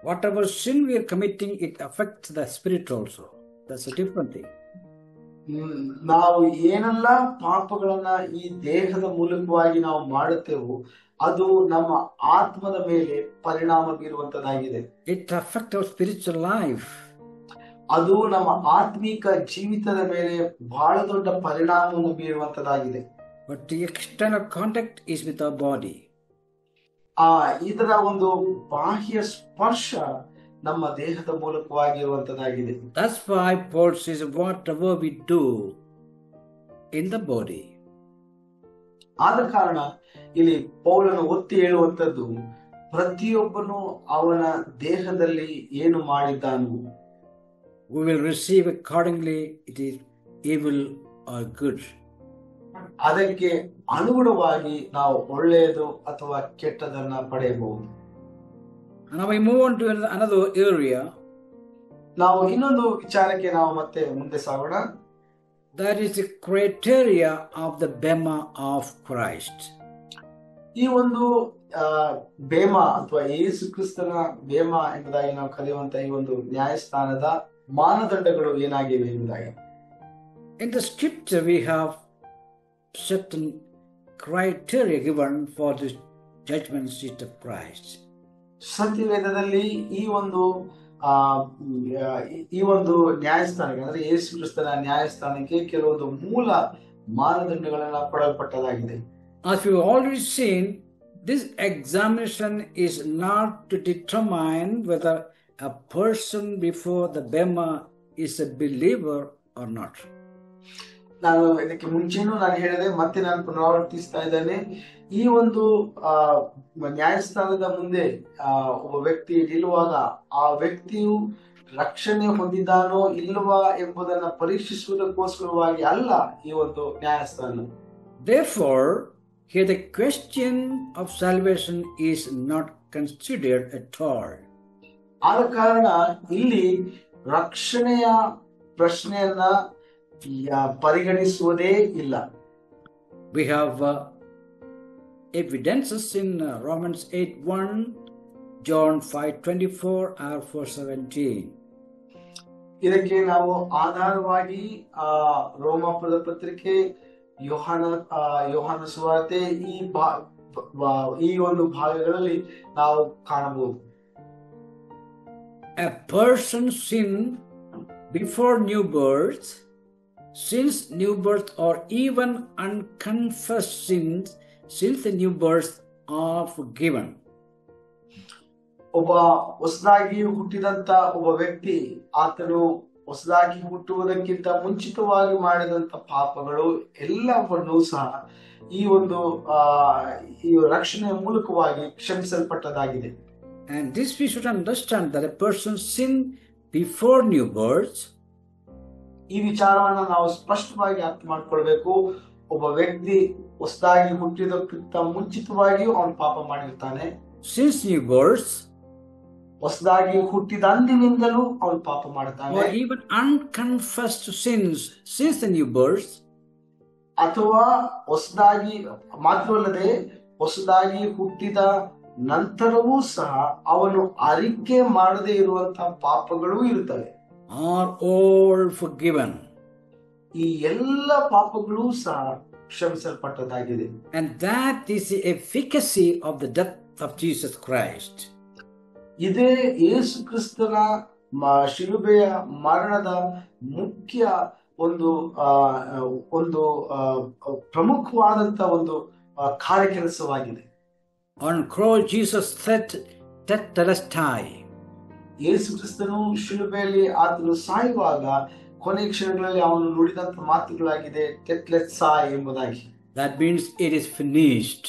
Whatever sin we are committing, it affects the spirit also. That's a different thing. ನಾವು ಏನೆಲ್ಲ ಪಾಪಗಳನ್ನ ಈ ದೇಹದ ಮೂಲಕವಾಗಿ ನಾವು ಮಾಡುತ್ತೇವೋ ಅದು ನಮ್ಮ ಆತ್ಮದ ಮೇಲೆ ಪರಿಣಾಮ ಬೀರುವಂತದ್ದಾಗಿದೆ. It affects our spiritual life. ಅದು ನಮ್ಮ ಆತ್ಮಿಕ ಜೀವಿತದ ಮೇಲೆ ಬಹಳ ದೊಡ್ಡ ಪರಿಣಾಮವನ್ನು ಬೀರುವಂತದ್ದಾಗಿದೆ. But the external contact is with our body. ಇದರ ಒಂದು ಬಾಹ್ಯ ಸ್ಪರ್ಶ ನಮ್ಮ ದೇಹದ ಮೂಲಕವಾಗಿರುವಂತದ್ದಾಗಿದೆ. That's why Paul says whatever we do in the body. ಆದ ಕಾರಣ ಇಲ್ಲಿ ಪೌಲನು ಒತ್ತಿ ಹೇಳುವಂತದ್ದು ಪ್ರತಿಯೊಬ್ಬನು ಅವನ ದೇಹದಲ್ಲಿ ಏನು ಮಾಡಿದ್ದಾನು We will receive accordingly, it is evil or good. ಅದಕ್ಕೆ ಅನುಗುಣವಾಗಿ ನಾವು ಒಳ್ಳೆಯದು ಅಥವಾ ಕೆಟ್ಟದನ್ನ ಪಡೆಯಬಹುದು. Now we move on to another area. ನಾವು ಇನ್ನೊಂದು ವಿಚಾರಕ್ಕೆ ನಾವು ಮತ್ತೆ ಮುಂದೆ ಸಾಗೋಣ. That is the criteria of the bema of Christ. ಈ ಒಂದು ಬೇಮ ಅಥವಾ ಯೇಸು ಕ್ರಿಸ್ತನ ಬೇಮ ಎಂಬುದಾಗಿ ನಾವು ಕರೆಯುವಂತ ಈ ಒಂದು ನ್ಯಾಯಸ್ಥಾನದ ಮಾನದಂಡಗಳು ಏನಾಗಿವೆ ಎಂಬುದಾಗಿ. In the scripture we have certain criteria given for the judgment seat of Christ. ಸತ್ಯವೇದದಲ್ಲಿ ಈ ಒಂದು ನ್ಯಾಯಸ್ಥಾನಕ್ಕೆ ಅಂದ್ರೆ ಯೇಸು ಕ್ರಿಸ್ತನ ನ್ಯಾಯಸ್ಥಾನಕ್ಕೆ ಕೆಲವೊಂದು ಮೂಲ ಮಾನದಂಡಗಳನ್ನ ಕೊಡಲ್ಪಟ್ಟದಾಗಿದೆ. As we've already seen, this examination is not to determine whether a person before the bema is a believer or not. ನಾನು ಇದಕ್ಕೆ ಮುಂಚೆನೂ ನಾನು ಹೇಳಿದೆ, ಮತ್ತೆ ನಾನು ಪುನರಾವರ್ತಿಸ್ತಾ ಇದ್ದೇನೆ. ಈ ಒಂದು ನ್ಯಾಯಸ್ಥಾನದ ಮುಂದೆ ಒಬ್ಬ ವ್ಯಕ್ತಿ ನಿಲ್ಲುವಾಗ ಆ ವ್ಯಕ್ತಿಯು ರಕ್ಷಣೆ ಹೊಂದಿದ್ದಾನೋ ಇಲ್ಲವಾ ಎಂಬುದನ್ನು ಪರೀಕ್ಷಿಸುವುದಕ್ಕೋಸ್ಕರವಾಗಿ ಅಲ್ಲ ಈ ಒಂದು ನ್ಯಾಯಸ್ಥಾನ. Therefore, here the question of salvation is not considered at all. ಆದ ಕಾರಣ ಇಲ್ಲಿ ರಕ್ಷಣೆಯ ಪ್ರಶ್ನೆಯನ್ನ ಪರಿಗಣಿಸುವುದೇ ಇಲ್ಲ. We have evidences in Romans 8:1, John 5:24, and 4:17. ಇದಕ್ಕೆ ನಾವು ಆಧಾರವಾಗಿ ರೋಮಾಪುರದ ಪತ್ರಿಕೆ, ಯೋಹಾನ ಸುವಾರ್ತೆ ಈ ಒಂದು ಭಾಗಗಳಲ್ಲಿ ನಾವು ಕಾಣಬಹುದು. A person sinned before new birth, since new birth, or even unconfessed sins since the new birth are forgiven. ಒಬ್ಬ ಹೊಸದಾಗಿ ಹುಟ್ಟಿದಂತ ಒಬ್ಬ ವ್ಯಕ್ತಿ, ಆತನು ಹೊಸದಾಗಿ ಹುಟ್ಟುವುದಕ್ಕಿಂತ ಮುಂಚಿತವಾಗಿ ಮಾಡಿದಂತ ಪಾಪಗಳು ಎಲ್ಲವನ್ನೂ ಸಹ ಈ ಒಂದು ರಕ್ಷಣೆಯ ಮೂಲಕವಾಗಿ ಕ್ಷಮಿಸಲ್ಪಟ್ಟದಾಗಿದೆ. And this we should understand, that a person sinned before new birth. ಈ ವಿಚಾರವನ್ನ ನಾವು ಸ್ಪಷ್ಟವಾಗಿ ಅರ್ಥ ಮಾಡ್ಕೊಳ್ಬೇಕು. ಒಬ್ಬ ವ್ಯಕ್ತಿ ಹೊಸದಾಗಿ ಹುಟ್ಟಿದಕ್ಕಿಂತ ಮುಂಚಿತವಾಗಿಯೂ ಅವನು ಪಾಪ ಮಾಡಿರ್ತಾನೆ. Since new birth, ಹೊಸದಾಗಿ ಹುಟ್ಟಿದಂದಿನಿಂದಲೂ ಅವನು ಪಾಪ ಮಾಡ್ತಾನೆ. or even unconfessed sins since the new birth, ಅಥವಾ ಹೊಸದಾಗಿ ಮಾತ್ರವಲ್ಲದೆ ಹೊಸದಾಗಿ ಹುಟ್ಟಿದ ನಂತರವೂ ಸಹ ಅವನು ಅರಿಕೆ ಮಾಡದೇ ಇರುವಂತಹ ಪಾಪಗಳೂ ಇರುತ್ತವೆ. are all forgiven. ಈ ಎಲ್ಲ ಪಾಪಗಳೂ ಸಹ ಕ್ಷಮಿಸಲ್ಪಟ್ಟದಾಗಿದೆ. And that is the efficacy of the death of Jesus Christ. ಇದೇ ಯೇಸು ಕ್ರಿಸ್ತನ ಶಿಲುಬೆಯ ಮರಣದ ಮುಖ್ಯ ಒಂದು ಪ್ರಮುಖವಾದಂತ ಒಂದು ಕಾರ್ಯಕೆಲಸವಾಗಿದೆ. On cross Jesus said, "Tetelestai." ಯೇಸು ಕ್ರಿಸ್ತನು ಶಿಲುಬೆಯಲ್ಲಿ ಆತನು ಸಾಯುವಾಗ ಕೊನೆ ಕ್ಷಣಗಳಲ್ಲಿ ಅವನು ನುಡಿದಂತ ಮಾತುಗಳಾಗಿದೆ ಟೆಟ್ಲೆಸ್ಸಾಯ್ ಎಂಬುದಾಗಿ. That means it is finished.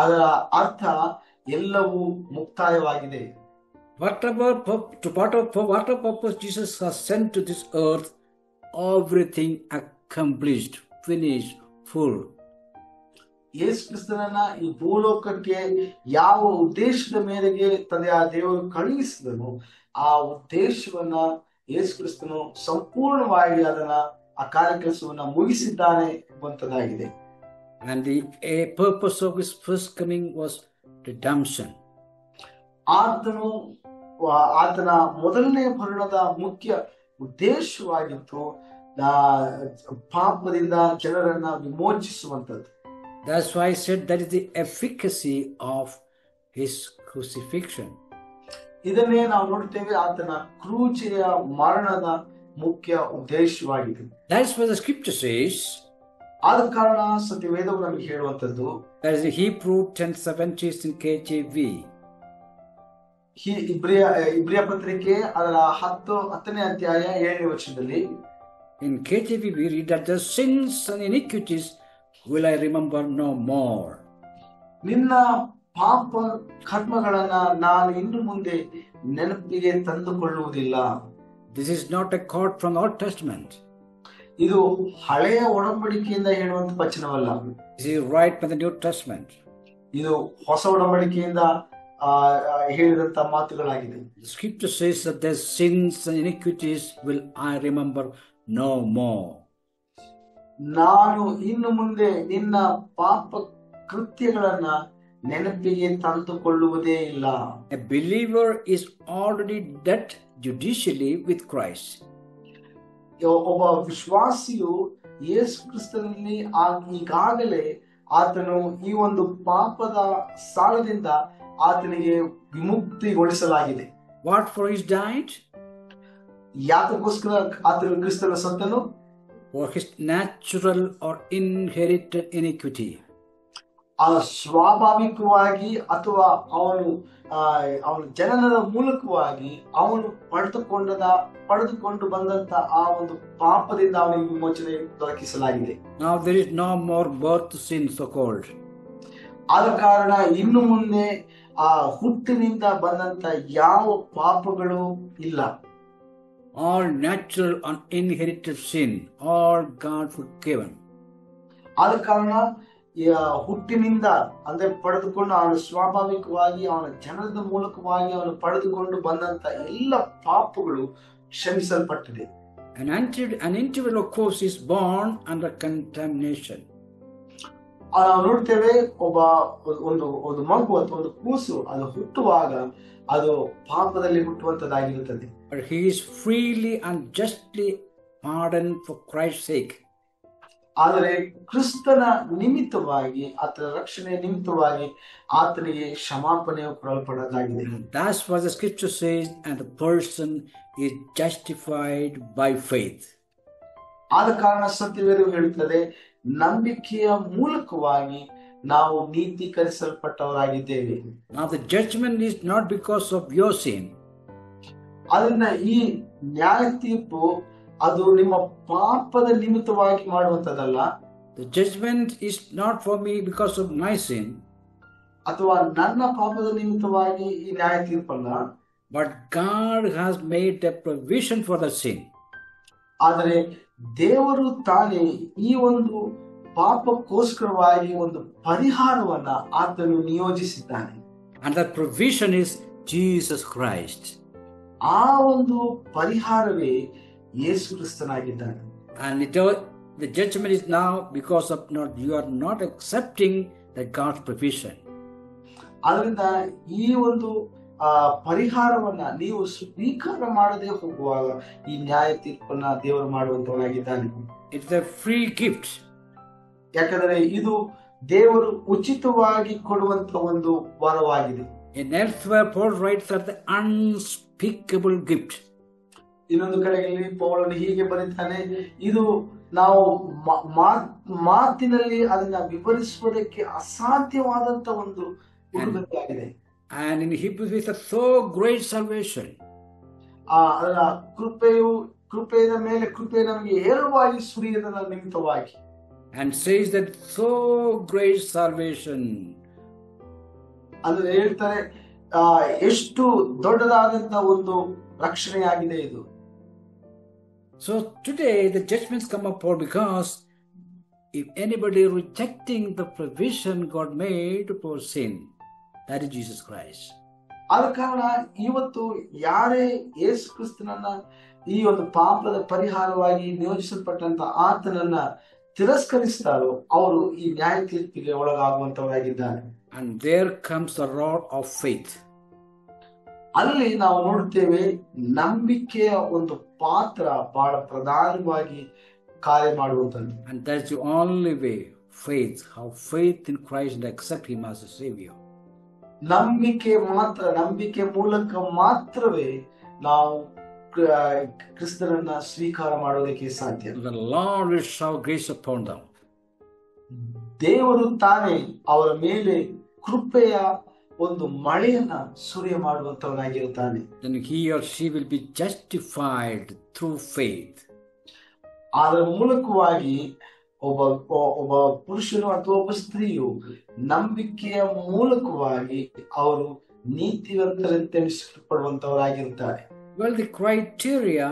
ಅದರ ಅರ್ಥ ಎಲ್ಲವೂ ಮುಕ್ತಾಯವಾಗಿದೆ. Whatever purpose Jesus has sent to this earth, everything accomplished, finished, full. ಯೇಸು ಕ್ರಿಸ್ತನನ್ನ ಈ ಭೂಲೋಕಕ್ಕೆ ಯಾವ ಉದ್ದೇಶದ ಮೇರೆಗೆ ತಂದೆ ಆ ದೇವರು ಕಳುಹಿಸಿದನು, ಆ ಉದ್ದೇಶವನ್ನ ಯೇಸು ಕ್ರಿಸ್ತನು ಸಂಪೂರ್ಣವಾಗಿ ಆ ಕಾರ್ಯಕೆಲಸವನ್ನ ಮುಗಿಸಿದ್ದಾನೆ ಎಂಬಂತದಾಗಿದೆ. And the purpose of his first coming was redemption. ಆತನ ಮೊದಲನೇ ಮರಣದ ಮುಖ್ಯ ಉದ್ದೇಶವಾಗಿತ್ತು ಪಾಪದಿಂದ ಜನರನ್ನ ವಿಮೋಚಿಸುವಂತದ್ದು. That's why I said that is the efficacy of his crucifixion. ಇದನ್ನೇ ನಾವು ನೋಡ್ತೇವೆ, ಆತನ ಕ್ರೂಚಿಯ ಮರಣದ ಮುಖ್ಯ ಉದ್ದೇಶವಾಗಿದೆ. That's what the scripture says. ಆದ ಕಾರಣ ಸತ್ಯವೇದವು ನಮಗೆ ಹೇಳುವಂತದ್ದು, that is the Hebrew 10:17 in KJV. ಇಬ್ರಿಯ ಪತ್ರಿಕೆ ಅದರ 10ನೇ ಅಧ್ಯಾಯ 7ನೇ ವಚನದಲ್ಲಿ, in KJV we read that the sins and iniquities will I remember no more. ನಿನ್ನ ಪಾಪ ಕರ್ಮಗಳನ್ನ ನಾನು ಇನ್ನು ಮುಂದೆ ನೆನಪಿಗೆ ತಂದುಕೊಳ್ಳುವುದಿಲ್ಲ. This is not a quote from the Old Testament. ಇದು ಹಳೆಯ ಒಡಂಬಡಿಕೆಯಿಂದ ಹೇಳುವಂತ ವಚನವಲ್ಲ. This is right from the New Testament. ಇದು ಹೊಸ ಒಡಂಬಡಿಕೆಯಿಂದ ಹೇಳಿದಂತ ಮಾತುಗಳಾಗಿದೆ. The scripture says that their sins and iniquities will I remember no more. ನಾನು ಇನ್ನು ಮುಂದೆ ನಿನ್ನ ಪಾಪ ಕೃತ್ಯಗಳನ್ನ ನೆನಪಿಗೆ ತಂದುಕೊಳ್ಳುವುದೇ ಇಲ್ಲ. A believer is already dead judicially with Christ. ಒಬ್ಬ ವಿಶ್ವಾಸಿಯು ಯೇಸು ಕ್ರಿಸ್ತನಲ್ಲಿ ಈಗಾಗಲೇ ಆತನು ಈ ಒಂದು ಪಾಪದ ಸಾಲದಿಂದ ಆತನಿಗೆ ವಿಮುಕ್ತಿಗೊಳಿಸಲಾಗಿದೆ. What for he died? ಯಾತಕ್ಕೋಸ್ಕರ ಆತನು ಕ್ರಿಸ್ತನ ಸತ್ತನು? For his natural or inherited iniquity. ಸ್ವಾಭಾವಿಕವಾಗಿ ಅಥವಾ ಅವನು ಜನನದ ಮೂಲಕವಾಗಿ ಅವನು ಪಡೆದುಕೊಂಡು ಬಂದಂತ ಆ ಒಂದು ಪಾಪದಿಂದ ಅವನಿಗೆ ವಿಮೋಚನೆ ದೊರಕಿಸಲಾಗಿದೆ. Now there is no more birth sin, so called. ಆದ ಕಾರಣ ಇನ್ನು ಮುಂದೆ ಆ ಹುಟ್ಟಿನಿಂದ ಬಂದಂತ ಯಾವ ಪಾಪಗಳು ಇಲ್ಲ. All natural and inherited sin, all God forgiven. ಆದ ಕಾರಣ ಹುಟ್ಟಿನಿಂದ ಅಂದ್ರೆ ಪಡೆದುಕೊಂಡು ಅವನು ಸ್ವಾಭಾವಿಕವಾಗಿ ಅವನ ಜನನದ ಮೂಲಕವಾಗಿ ಅವನು ಪಡೆದುಕೊಂಡು ಬಂದಂತ ಎಲ್ಲ ಪಾಪಗಳು ಕ್ಷಮಿಸಲ್ಪಟ್ಟಿದೆ. An individual, of course, is born under contamination. ನಾವು ನೋಡ್ತೇವೆ ಒಂದು ಮಗು ಅಥವಾ ಒಂದು ಕೂಸು ಅದು ಹುಟ್ಟುವಾಗ ಅದು ಪಾಪದಲ್ಲಿ ಹುಟ್ಟುವಂತದ್ದಾಗಿರುತ್ತದೆ. But he is freely and justly pardoned for Christ's sake. ಆದರೆ ಕ್ರಿಸ್ತನ ನಿಮಿತ್ತವಾಗಿ ಆತನ ರಕ್ಷಣೆಯ ನಿಮಿತ್ತವಾಗಿ ಆತನಿಗೆ ಕ್ಷಮಾಪಣೆಯು ಕೊಡಲ್ಪಡಲಾಗಿದೆ. That's what the scripture says, and the person is justified by faith. ಆದ ಕಾರಣ ಸತ್ಯವೇದ ಹೇಳುತ್ತದೆ, ನಂಬಿಕೆಯ ಮೂಲಕವಾಗಿ ನಾವು ನೀತೀಕರಿಸಲ್ಪಟ್ಟವರಾಗಿದ್ದೇವೆ. Now the judgment is not because of your sin. ಅದನ್ನ ಈ ನ್ಯಾಯ ತೀರ್ಪು ಅದು ನಿಮ್ಮ ಪಾಪದ ನಿಮಿತ್ತವಾಗಿ ಮಾಡುವಂತದಲ್ಲ. The judgment is not for me because of my sin. ಅಥವಾ ನನ್ನ ಪಾಪದ ನಿಮಿತ್ತವಾಗಿ ಈ ನ್ಯಾಯ ತೀರ್ಪಲ್ಲ. But God has made a provision for the sin. ಆದರೆ ದೇವರು ತಾನೇ ಈ ಒಂದು ಪಾಪಕ್ಕೋಸ್ಕರವಾಗಿ ಒಂದು ಪರಿಹಾರವನ್ನ ಆತನು ನಿಯೋಜಿಸಿದ್ದಾನೆ. And that provision is Jesus Christ. ಆ ಒಂದು ಪರಿಹಾರವೇ ಯೇಸು ಕ್ರಿಸ್ತನಾಗಿದ್ದಾನೆ. And the judgment is now because of you are not accepting the God's provision. ಅದರಿಂದ ಈ ಒಂದು ಪರಿಹಾರವನ್ನ ನೀವು ಸ್ವೀಕಾರ ಮಾಡದೆ ಹೋಗುವಾಗ ಈ ನ್ಯಾಯ ತೀರ್ಪನ್ನ ದೇವರು ಮಾಡುವಂತವನಾಗಿದ್ದಾನೆ. It's a free gift. ಯಾಕಂದ್ರೆ ಇದು ದೇವರು ಉಚಿತವಾಗಿ ಕೊಡುವಂತ ಒಂದು ವರವಾಗಿದೆ. In elsewhere Paul writes that the unspeakable gift. ಇನ್ನೊಂದು ಕಡೆಯಲ್ಲಿ ಪೌಲನು ಹೀಗೆ ಬರೀತಾನೆ, ಇದು ನಾವು ಮಾತಿನಲ್ಲಿ ಅದನ್ನ ವಿವರಿಸುವುದಕ್ಕೆ ಅಸಾಧ್ಯವಾದಂತ ಒಂದು ಉಡುಗೊರೆಯಾಗಿದೆ. And in Hebrews it is so great salvation. ಅದರ ಕೃಪೆಯ ಮೇಲೆ ಕೃಪೆ ನಮಗೆ ಹೇರಳವಾಗಿ ಸುರಿಯದ ನಿಮಿತ್ತವಾಗಿ. And says that so great salvation. ಅಂದ್ರೆ ಹೇಳ್ತಾರೆ ಎಷ್ಟು ದೊಡ್ಡದಾದಂತ ಒಂದು ರಕ್ಷಣೆಯಾಗಿದೆ ಇದು. So today the judgments come upon because if anybody rejecting the provision God made for sin, that is Jesus Christ. ಆದ ಕಾರಣ ಇವತ್ತು ಯಾರೇ ಯೇಸು ಕ್ರಿಸ್ತನನ್ನ ಈ ಒಂದು ಪಾಪದ ಪರಿಹಾರವಾಗಿ ನಿಯೋಜಿಸಲ್ಪಟ್ಟಂತ ಆತನನ್ನ ತಿರಸ್ಕರಿಸ್ತಾರೋ ಅವರು ಈ ನ್ಯಾಯ ತೀರ್ಪಿಗೆ ಒಳಗಾಗುವಂತವರಾಗಿದ್ದಾರೆ. And there comes the rod of faith. ಅಲ್ಲಿ ನಾವು ನೋಡ್ತೇವೆ ನಂಬಿಕೆಯ ಒಂದು ಪಾತ್ರ ಬಹಳ ಪ್ರಧಾನವಾಗಿ ಕಾರ್ಯ ಮಾಡುವಂತದ್ದು. And that's the only way, faith, how faith in Christ and accept Him as a Savior. ನಂಬಿಕೆ ಮೂಲಕ ಮಾತ್ರವೇ ನಾವು ಕ್ರಿಸ್ತನನ್ನ ಸ್ವೀಕಾರ ಮಾಡೋದಕ್ಕೆ ಸಾಧ್ಯ. The Lord will shower grace upon them. ದೇವರು ತಾನೇ ಅವರ ಮೇಲೆ ಕೃಪೆಯ ಒಂದು ಮಳೆಯನ್ನ ಸುರಿಯ ಮಾಡುವಂತವನಾಗಿರುತ್ತಾನೆ. Then he or she will be justified through faith. ಅದರ ಮೂಲಕವಾಗಿ ಒಬ್ಬ ಪುರುಷನು ಅಥವಾ ಒಬ್ಬ ಸ್ತ್ರೀಯು ನಂಬಿಕೆಯ ಮೂಲಕವಾಗಿ ಅವರು ನೀತಿವಂತರಂತೆ ಎಣಿಸಲ್ಪಡುವಂತವರಾಗಿರುತ್ತಾರೆ. Well, the criteria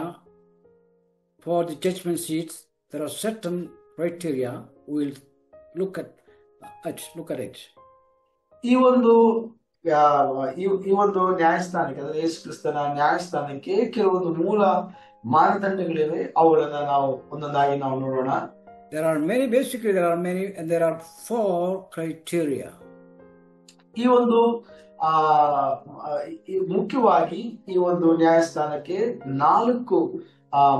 for the judgment seats there are certain criteria. We'll look at it. ಈ ಒಂದು ಈ ಒಂದು ನ್ಯಾಯಸ್ಥಾನಕ್ಕೆ, ಅಂದ್ರೆ ಯೇಸು ಕ್ರಿಸ್ತನ ನ್ಯಾಯಸ್ಥಾನಕ್ಕೆ ಕೆಲವೊಂದು ಮೂಲ ಮಾನದಂಡಗಳಿವೆ. ಅವುಗಳನ್ನ ನಾವು ಒಂದೊಂದಾಗಿ ನಾವು ನೋಡೋಣ. There are many, and there are 4 criteria. ಈ ಒಂದು ಮುಖ್ಯವಾಗಿ ಈ ಒಂದು ನ್ಯಾಯಸ್ಥಾನಕ್ಕೆ 4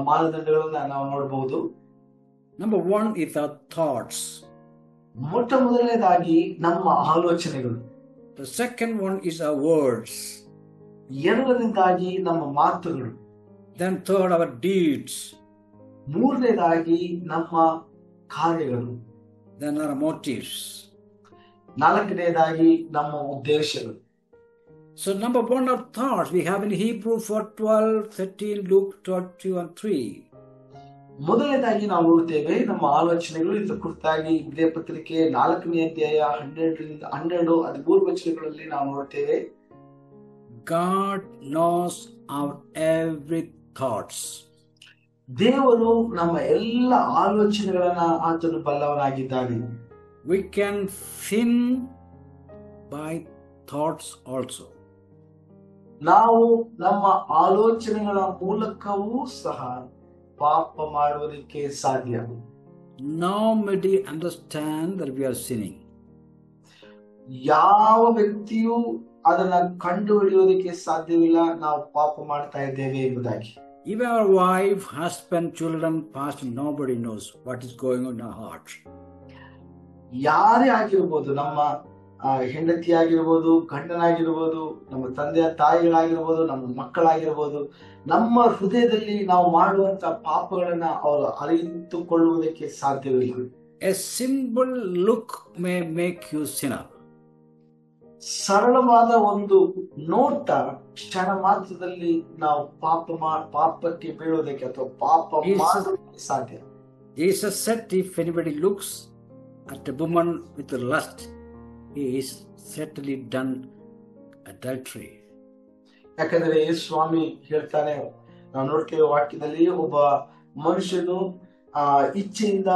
ಮಾನದಂಡಗಳನ್ನ ನಾವು ನೋಡಬಹುದು. Number 1 is our thoughts. ಮೊಟ್ಟ ಮೊದಲನೇದಾಗಿ ನಮ್ಮ ಆಲೋಚನೆಗಳು. The second one is our words. ಎರಡನೇದಾಗಿ ನಮ್ಮ ಮಾತುಗಳು. Then third, our deeds. ಮೂರನೇದಾಗಿ ನಮ್ಮ ಕಾರ್ಯಗಳು. Then our motives. ನಾಲ್ಕನೇದಾಗಿ ನಮ್ಮ ಉದ್ದೇಶಗಳು. So number 1 are thoughts. We have in Hebrew 4:12, 13, Luke 12:2 and 3. ಮೊದಲನೇದಾಗಿ ನಾವು ನೋಡ್ತೇವೆ ನಮ್ಮ ಆಲೋಚನೆಗಳು. ಇದರ ಕುರಿತಾಗಿ ಇದೇ ಪತ್ರಿಕೆ 4ನೇ ಅಧ್ಯಾಯ 12 13 ವಚನಗಳಲ್ಲಿ ನಾವು ನೋಡ್ತೇವೆ. God knows our every thoughts. ದೇವರು ನಮ್ಮ ಎಲ್ಲ ಆಲೋಚನೆಗಳನ್ನ ಆತನು ಬಲ್ಲವನಾಗಿದ್ದಾನೆ. We can sin by thoughts also. ನಾವು ನಮ್ಮ ಆಲೋಚನೆಗಳ ಮೂಲಕವೂ ಸಹ ಪಾಪ ಮಾಡುವುದಕ್ಕೆ ಸಾಧ್ಯ. Nobody understand that we are sinning. ಯಾವ ವ್ಯಕ್ತಿಯೂ ಅದನ್ನ ಕಂಡು ಹಿಡಿಯೋದಕ್ಕೆ ಸಾಧ್ಯವಿಲ್ಲ ನಾವು ಪಾಪ ಮಾಡ್ತಾ ಇದ್ದೇವೆ ಎಂಬುದಾಗಿ. Even our wife, husband, children, pastor, nobody knows what is going on in our heart. ಯಾರೇ ಆಗಿರ್ಬೋದು, ನಮ್ಮ ಹೆಂಡತಿ ಆಗಿರ್ಬೋದು, ಗಂಡನಾಗಿರ್ಬೋದು, ನಮ್ಮ ತಂದೆಯ ತಾಯಿಗಳಾಗಿರ್ಬೋದು, ನಮ್ಮ ಮಕ್ಕಳಾಗಿರ್ಬೋದು, ನಮ್ಮ ಹೃದಯದಲ್ಲಿ ನಾವು ಮಾಡುವಂತ ಪಾಪಗಳನ್ನ ಅವರು ಅರಿತುಕೊಳ್ಳುವುದಕ್ಕೆ ಸಾಧ್ಯವಿಲ್ಲ. A simple look may make you sinner. ಸರಳವಾದ ಒಂದು ನೋಟ ಕ್ಷಣ ಮಾತ್ರದಲ್ಲಿ ನಾವು ಪಾಪಕ್ಕೆ ಬೀಳೋದಕ್ಕೆ ಅಥವಾ ಪಾಪ ಮಾಡೋದಕ್ಕೆ ಸಾಧ್ಯ. Jesus said, if anybody looks at a woman with lust, he is certainly done adultery. ಯಾಕಂದ್ರೆ ಯೇಸು ಸ್ವಾಮಿ ಹೇಳ್ತಾನೆ, ನಾವು ನೋಡ್ತೇವೆ ವಾಕ್ಯದಲ್ಲಿ, ಒಬ್ಬ ಮನುಷ್ಯನು ಇಚ್ಛೆಯಿಂದ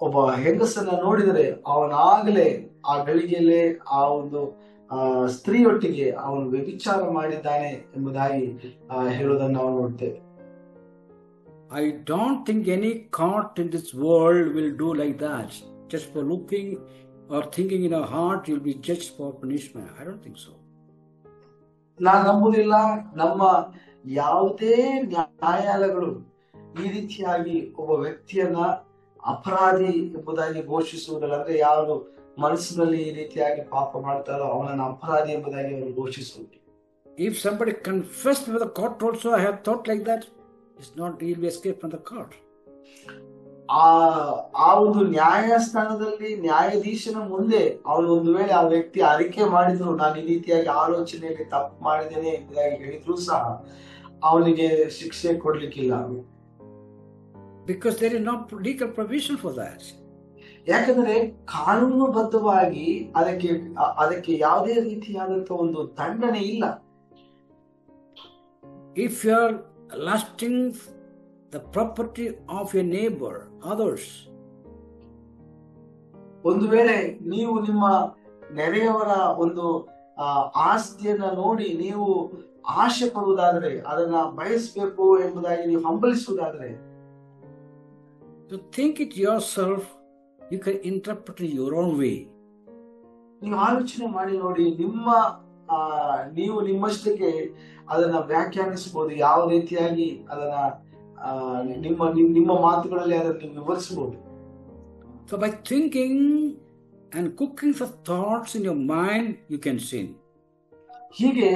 ಒಬ್ಬ ಹೆಂಗಸನ್ನ ನೋಡಿದರೆ ಅವನಾಗಲೇ ಆ ಗಳಿಗೆಯಲ್ಲೇ ಆ ಒಂದು ಸ್ತ್ರೀಯೊಟ್ಟಿಗೆ ಅವನು ವ್ಯಭಿಚಾರ ಮಾಡಿದ್ದಾನೆ ಎಂಬುದಾಗಿ ಹೇಳೋದನ್ನು ನಾವು ನೋಡ್ತೇವೆ. I don't think any court in this world will do like that. Just for looking or thinking in a heart, you'll be judged for punishment. I don't think so. ನಾನು ನಂಬುದಿಲ್ಲ ನಮ್ಮ ಯಾವುದೇ ನ್ಯಾಯಾಲಯಗಳು ಈ ರೀತಿಯಾಗಿ ಒಬ್ಬ ವ್ಯಕ್ತಿಯನ್ನ ಅಪರಾಧಿ ಎಂಬುದಾಗಿ ಘೋಷಿಸುವುದಿಲ್ಲ. ಅಂದ್ರೆ ಯಾರು ಮನಸ್ಸಿನಲ್ಲಿ ಈ ರೀತಿಯಾಗಿ ಪಾಪ ಮಾಡ್ತಾರೋ ಅವನನ್ನು ಅಪರಾಧಿ ಎಂಬುದಾಗಿ ಅವರು ಘೋಷಿಸುವುದು. If somebody confessed with the court also, I have thought like that, it's not, he'll be escaped from the court. ಆ ಒಂದು ನ್ಯಾಯಸ್ಥಾನದಲ್ಲಿ ನ್ಯಾಯಾಧೀಶನ ಮುಂದೆ ಅವನು ಒಂದು ವೇಳೆ ಆ ವ್ಯಕ್ತಿ ಅರಿಕೆ ಮಾಡಿದ್ರು, ನಾನು ಈ ರೀತಿಯಾಗಿ ಆಲೋಚನೆಯಲ್ಲಿ ತಪ್ಪು ಮಾಡಿದ್ದೇನೆ ಎಂಬುದಾಗಿ ಹೇಳಿದ್ರು ಸಹ ಅವನಿಗೆ ಶಿಕ್ಷೆ ಕೊಡ್ಲಿಕ್ಕಿಲ್ಲ. Because there is no legal provision for that. ಯಾಕಂದ್ರೆ ಕಾನೂನುಬದ್ಧವಾಗಿ ಅದಕ್ಕೆ ಯಾವುದೇ ರೀತಿಯಾದಂತ ಒಂದು ದಂಡನೆ ಇಲ್ಲ. If you are lusting the property of your neighbor, others, ಒಂದು ವೇಳೆ ನೀವು ನಿಮ್ಮ ನೆರೆಯವರ ಒಂದು ಆಸ್ತಿಯನ್ನ ನೋಡಿ ನೀವು ಆಶೆ ಪಡುವುದಾದರೆ, ಅದನ್ನ ಬಯಸಬೇಕು ಎಂಬುದಾಗಿ ನೀವು ಹಂಬಲಿಸುವುದಾದರೆ, to think it yourself, you can interpret it your own way. ನೀವು ಆಲೋಚನೆ ಮಾಡಿ ನೋಡಿ, ನೀವು ನಿಮ್ಮಷ್ಟಕ್ಕೆ ಅದನ್ನ ವ್ಯಾಖ್ಯಾನಿಸಬಹುದು, ಯಾವ ರೀತಿಯಾಗಿ ಅದನ್ನ ನಿಮ್ಮ ಮಾತುಗಳಲ್ಲಿ ಅದನ್ನು ವಿವರಿಸಬಹುದು. So by thinking and cooking the thoughts in your mind, you can sin. ಹೀಗೆ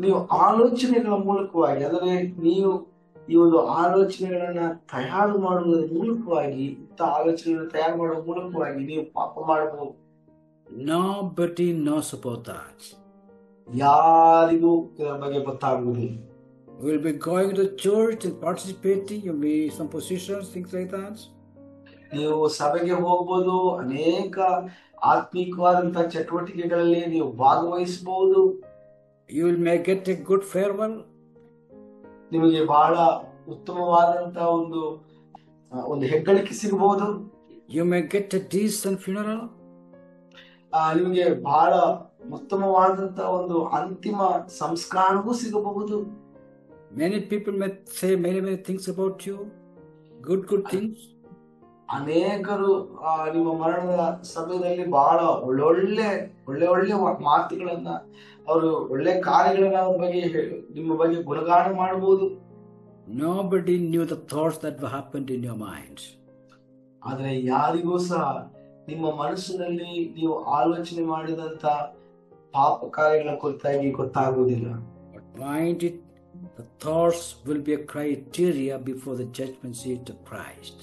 ನೀವು ಆಲೋಚನೆಗಳ ಮೂಲಕವಾಗಿ, ಅಂದರೆ ನೀವು ಈ ಒಂದು ಆಲೋಚನೆಗಳನ್ನ ತಯಾರು ಮಾಡುವುದರ ಮೂಲಕವಾಗಿ, ಇಂಥ ಆಲೋಚನೆಗಳನ್ನು ತಯಾರು ಮಾಡುವ ಮೂಲಕವಾಗಿ ನೀವು ಪಾಪ ಮಾಡಬಹುದು. Nobody knows about that. ಯಾರಿಗೂ ಇದರ ಬಗ್ಗೆ ಗೊತ್ತಾಗುವುದಿಲ್ಲ. You will be going to church and participating, you may some positions, things like that. ನೀವು ಸಭೆಗೆ ಹೋಗ್ಬೋದು, ಅನೇಕ ಆತ್ಮಿಕವಾದಂತಹ ಚಟುವಟಿಕೆಗಳಲ್ಲಿ ನೀವು ಭಾಗವಹಿಸಬಹುದು. You will may get a good farewell. ನಿಮಗೆ ಬಹಳ ಉತ್ತಮವಾದಂತಹ ಒಂದು ಒಂದು ಹೆಗ್ಗಳಿಕೆ ಸಿಗಬಹುದು. You may get a decent funeral. ನಿಮಗೆ ಬಹಳ ಉತ್ತಮವಾದಂತ ಒಂದು ಅಂತಿಮ ಸಂಸ್ಕಾರವೂ ಸಿಗಬಹುದು. Many people may say many things about you, good things. ಅನೇಕರು ನಿಮ್ಮ ಮರಣದ ಸಮಯದಲ್ಲಿ ಬಹಳ ಒಳ್ಳೆ ಮಾತುಗಳನ್ನ, ಅವರು ಒಳ್ಳೆ ಕಾರ್ಯಗಳನ್ನ ಅವ್ರ ಬಗ್ಗೆ ನಿಮ್ಮ ಬಗ್ಗೆ ಗುಣಗಾನ ಮಾಡಬಹುದು. Nobody knew the thoughts that happened in your mind. ಆದ್ರೆ ಯಾರಿಗೂ ಸಹ ನಿಮ್ಮ ಮನಸ್ಸಿನಲ್ಲಿ ನೀವು ಆಲೋಚನೆ ಮಾಡಿದಂತ ಪಾಪ ಕಾರ್ಯಗಳ ಕುರಿತಾಗಿ ಗೊತ್ತಾಗುವುದಿಲ್ಲ. But mind it, the thoughts will be a criteria before the judgment seat of Christ.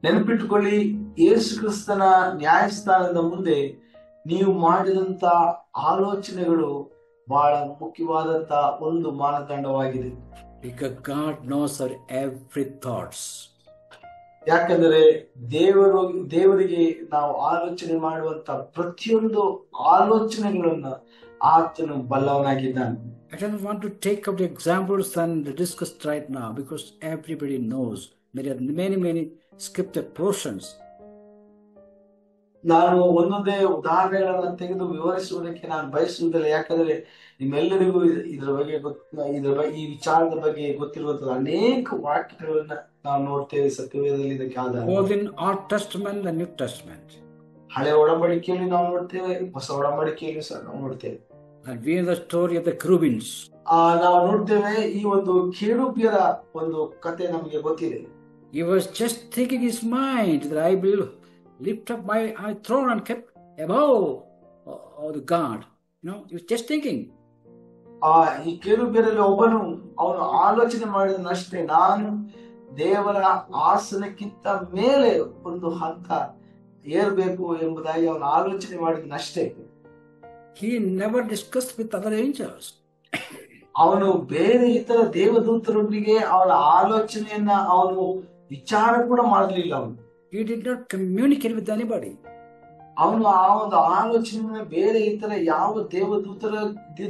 ನೆನಪಿಟ್ಟುಕೊಳ್ಳಿ, ಯೇಸು ಕ್ರಿಸ್ತನ ನ್ಯಾಯಸ್ಥಾನದ ಮುಂದೆ ನೀವು ಮಾಡಿದಂತ ಆಲೋಚನೆಗಳು ಬಹಳ ಮುಖ್ಯವಾದಂತ ಒಂದು ಮಾನದಂಡವಾಗಿದೆ. Because God knows our every thoughts. ಯಾಕಂದ್ರೆ ದೇವರಿಗೆ ನಾವು ಆಲೋಚನೆ ಮಾಡುವಂತ ಪ್ರತಿಯೊಂದು ಆಲೋಚನೆಗಳನ್ನ ಆತನು ಬಲ್ಲವನಾಗಿದ್ದಾನೆ. I don't want to take up the examples and discuss right now because everybody knows. There are many scripture portions. ನಾನು ಒಂದೊಂದೇ ಉದಾಹರಣೆಗಳನ್ನ ತೆಗೆದು ವಿವರಿಸುವುದಕ್ಕೆ ನಾನು ಬಯಸುವುದಿಲ್ಲ. ಯಾಕಂದ್ರೆ ನಿಮ್ಮೆಲ್ಲರಿಗೂ ಈ ವಿಚಾರದ ಬಗ್ಗೆ ಗೊತ್ತಿರುವಂತಹ ಅನೇಕ ವಾಕ್ಯಗಳನ್ನ ನಾವು ನೋಡ್ತೇವೆ ಸತ್ಯವೇದದಲ್ಲಿ. ಇದಕ್ಕೆ ಆಧಾರ both in Old Testament and New Testament. ಹಳೆ ಒಡಂಬಡಿಕೆಯಲ್ಲಿ ನಾವು ನೋಡ್ತೇವೆ, ಹೊಸ ಒಡಂಬಡಿಕೆಯಲ್ಲಿ ಸಹ ನಾವು ನೋಡ್ತೇವೆ. And we know the story of the cherubims. ನಾವು ನೋಡ್ತೇವೆ ಈ ಒಂದು ಕೆರೂಬಿಯರ ಒಂದು ಕತೆ ನಮಗೆ ಗೊತ್ತಿದೆ. He was just thinking in his mind that I will lift up my throne and kept above the God. He was just thinking. ಈ ಕೆರೂಬಿಯರಲ್ಲಿ ಒಬ್ಬನು ಅವನು ಆಲೋಚನೆ ಮಾಡಿದನಷ್ಟೇ, ನಾನು ದೇವರ ಆಸನಕ್ಕಿಂತ ಮೇಲೆ ಒಂದು ಹಂತ ಏರ್ಬೇಕು ಎಂಬುದಾಗಿ ಅವನು ಆಲೋಚನೆ ಮಾಡಿದನಷ್ಟೇ. He never discussed with other angels. ಅವನು ಬೇರೆ ಇತರ ದೇವದೂತರೊಂದಿಗೆ ಅವನ ಆಲೋಚನೆಯನ್ನ ಅವನು ವಿಚಾರ ಕೂಡ ಮಾಡಲಿಲ್ಲ. ಅವನು He did not communicate with anybody. ಅವನು ಆ ಒಂದು ಆಲೋಚನೆಯನ್ನ ಬೇರೆ ಇತರ ಯಾವ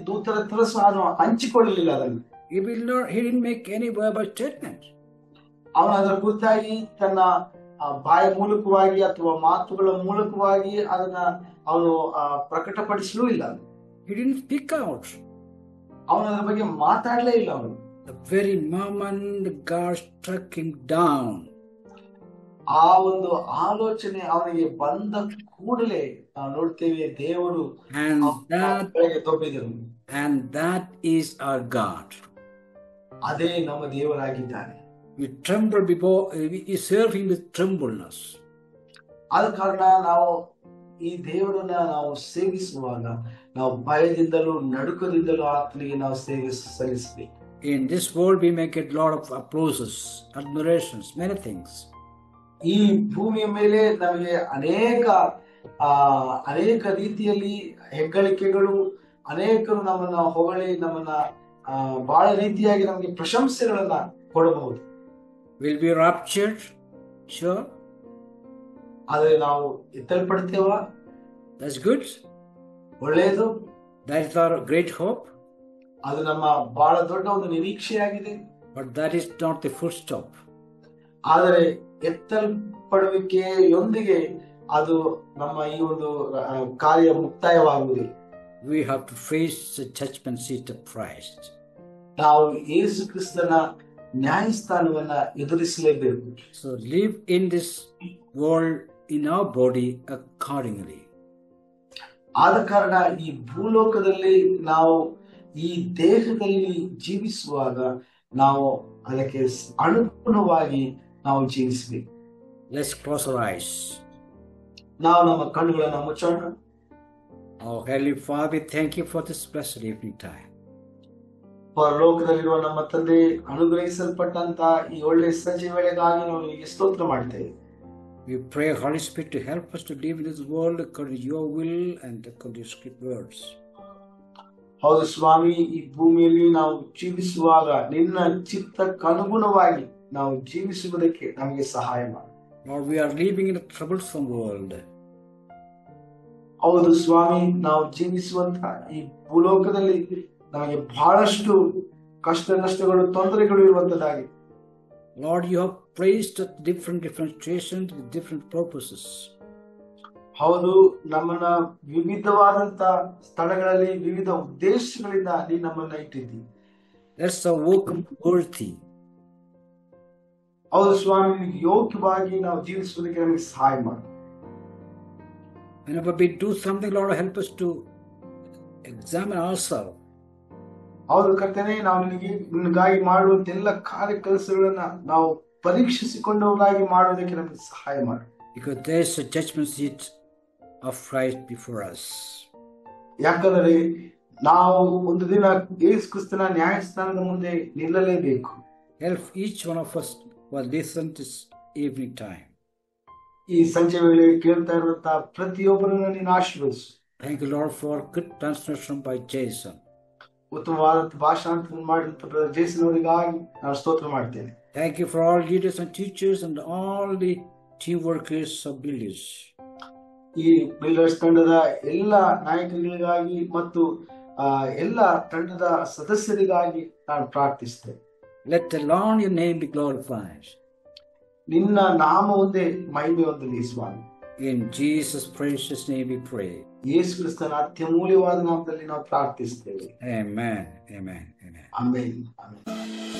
ದೂತರ ಹತ್ರ ಸಹ ಹಂಚಿಕೊಳ್ಳಲಿಲ್ಲ ಅದನ್ನು. He didn't make any verbal statement. ಅವನು ಅದರ ಕುರಿತಾಗಿ ತನ್ನ ಬಾಯ ಮೂಲಕವಾಗಿ ಅಥವಾ ಮಾತುಗಳ ಮೂಲಕವಾಗಿ ಅದನ್ನ ಅವನು ಪ್ರಕಟಪಡಿಸಲೂ ಇಲ್ಲ. He didn't speak out. ಅವನು ಅದರ ಬಗ್ಗೆ ಮಾತಾಡಲೇ ಇಲ್ಲ. ಅವನು The very moment God struck him down, ಆ ಒಂದು ಆಲೋಚನೆ ಅವನಿಗೆ ಬಂದ ಕೂಡಲೇ ನಾವು ನೋಡ್ತೇವೆ ದೇವರು ತೊಬ್ಬಿದರು. And that is our God. ಅದೇ ನಮ್ಮ ದೇವರಾಗಿದ್ದಾನೆ. We tremble before, we serve him with trembleness. ಆದ ಕಾರಣ ನಾವು ಈ ದೇವರನ್ನ ನಾವು ಸೇವಿಸುವಾಗ ನಾವು ಭಯದಿಂದಲೂ ನಡುಕದಿಂದಲೂ ಆತನಿಗೆ ನಾವು ಸೇವೆ ಸಲ್ಲಿಸಬೇಕು. In this world we may get lot of applauses, admirations, many things. ಈ ಭೂಮಿಯ ಮೇಲೆ ನಮಗೆ ಅನೇಕ ರೀತಿಯಲ್ಲಿ ಹೆಗ್ಗಳಿಕೆಗಳು, ಅನೇಕರು ನಮ್ಮನ್ನ ಹೊಗಳಿ ನಮ್ಮನ್ನ ಬಹಳ ರೀತಿಯಾಗಿ ನಮಗೆ ಪ್ರಶಂಸೆಗಳನ್ನ ಕೊಡಬಹುದು. Will be raptured? Sure. ಆದ್ರೆ ನಾವು ಎತ್ತಲ್ಪಡ್ತೇವ? That's good. ಒಳ್ಳೆಯದು. That is our great hope. ಅದು ನಮ್ಮ ಬಹಳ ದೊಡ್ಡ ಒಂದು ನಿರೀಕ್ಷೆಯಾಗಿದೆ. But that is not the full stop. ಆದರೆ ಎತ್ತಲ್ಪಡುವಿಕೆಯೊಂದಿಗೆ ಅದು ನಮ್ಮ ಈ ಒಂದು ಕಾರ್ಯ ಮುಕ್ತಾಯವಾಗುವುದಿಲ್ಲ. We have to face the judgment seat of Christ. ನಾವು ಯೇಸು ಕ್ರಿಸ್ತನ ನ್ಯಾಯಸ್ಥಾನವನ್ನ ಎದುರಿಸಲೇಬೇಕು. So live in this world in our body accordingly. ಆದ ಕಾರಣ ಈ ಭೂಲೋಕದಲ್ಲಿ ನಾವು ಈ ದೇಹದಲ್ಲಿ ಜೀವಿಸುವಾಗ ನಾವು ಅದಕ್ಕೆ ಅನುಗುಣವಾಗಿ ನಾವು ಜೀವಿಸಬೇಕು. Let's close our eyes. ನಾವು ನಮ್ಮ ಕಣ್ಣುಗಳನ್ನು ಮುಚ್ಚೋಣ. Oh Heavenly Father, we thank you for this blessed evening time. ಪರಲೋಕದಲ್ಲಿರುವ ನಮ್ಮ ತಂದೆ, ಅನುಗ್ರಹಿಸಲ್ಪಟ್ಟಂತ ಈ ಒಳ್ಳೆ ಸಂಜೆ ವೇಳೆಗಾಗಿ ನಾವು ನಿಮಗೆ ಸ್ತೋತ್ರ ಮಾಡ್ತೇವೆ. We pray, Holy Spirit, to help us to live in this world according to your will and according to your script words. ಹೌದು ಸ್ವಾಮಿ, ಈ ಭೂಮಿಯಲ್ಲಿ ನಾವು ಜೀವಿಸುವಾಗ ನಿನ್ನ ಚಿತ್ತಕ್ಕನುಗುಣವಾಗಿ ನಾವು ಜೀವಿಸುವುದಕ್ಕೆ ನಮಗೆ ಸಹಾಯ ಮಾಡಿ. Lord, we are living in a troublesome world. ಹೌದು ಸ್ವಾಮಿ, ನಾವು ಜೀವಿಸುವಂತ ಈ ಭೂಲೋಕದಲ್ಲಿ ನಮಗೆ ಬಹಳಷ್ಟು ಕಷ್ಟ ನಷ್ಟಗಳು, ತೊಂದರೆಗಳು ಇರುವಂತದ್ದಾಗಿ. Lord, you have placed at different stations with different purposes. ಹೌದು, ನಮ್ಮನ್ನ ವಿವಿಧವಾದಂತ ಸ್ಥಳಗಳಲ್ಲಿ ವಿವಿಧ ಉದ್ದೇಶಗಳಿಂದ ನೀ ನಮ್ಮನ್ನ ಇಟ್ಟಿದ್ದಿ. That's the work worthy. ಹೌದು ಸ್ವಾಮಿ, ನಿನಗೆ ಯೋಗ್ಯವಾಗಿ ನಾವು ಜೀವಿಸುವುದಕ್ಕೆ ನಮಗೆ ಸಹಾಯ ಮಾಡು. Whenever we do something, Lord, help us to examine ourselves. ಹೌದು ಕರ್ತನೇ, ನಾವು ನಿನಗಾಗಿ ಮಾಡುವಂತ ಎಲ್ಲ ಕಾರ್ಯ ಕೆಲಸಗಳನ್ನ ನಾವು ಪರೀಕ್ಷಿಸಿಕೊಂಡವರಾಗಿ ಮಾಡುವುದಕ್ಕೆ ನಮಗೆ ಸಹಾಯ ಮಾಡು. Because there is a judgment seat of Christ before us. ಯಾಕಂದರೆ ನಾವು ಒಂದು ದಿನ ಯೇಸು ಕ್ರಿಸ್ತನ ನ್ಯಾಯಸ್ಥಾನದ ಮುಂದೆ ನಿಲ್ಲಲೇಬೇಕು. Help each one of us who listen this evening time. ಈ ಸಂಜೆ ವೇಳೆ ಕೇಳ್ತಾ ಇರುವಂತಹ ಪ್ರತಿಯೊಬ್ಬರನ್ನು ನೀನು ಆಶೀರ್ವದಿಸು. Thank you, Lord, for good translation by Jason. ಉತ್ತಮವಾದ ಭಾಷಾಂತರ ಮಾಡಿದಂತ ಬ್ರದರ್ ಜೇಸನ್ ಅವರಿಗಾಗಿ ನಾನು ಸ್ತೋತ್ರ ಮಾಡ್ತೇನೆ. Thank you for all leaders and teachers and all the team workers of Builders. ಈ ಬಿಲ್ಡರ್ಸ್ ತಂಡದ ಎಲ್ಲ ನಾಯಕರಿಗಾಗಿ ಮತ್ತು ಎಲ್ಲ ತಂಡದ ಸದಸ್ಯರಿಗಾಗಿ ನಾನು ಪ್ರಾರ್ಥಿಸ್ತೇನೆ. Let alone your name be glorified. ನಿನ್ನ ನಾಮ ಒಂದೇ ಮಹಿಮೆ ಹೊಂದಲಿ ಸ್ವಾಮಿ. In Jesus' precious name we pray. ಯೇಸು ಕ್ರಿಸ್ತನ ಅತ್ಯಮೂಲ್ಯವಾದ ನಾಮದಲ್ಲಿ ನಾವು ಪ್ರಾರ್ಥಿಸ್ತೇವೆ. Amen. Amen. Amen. Amen. Amen.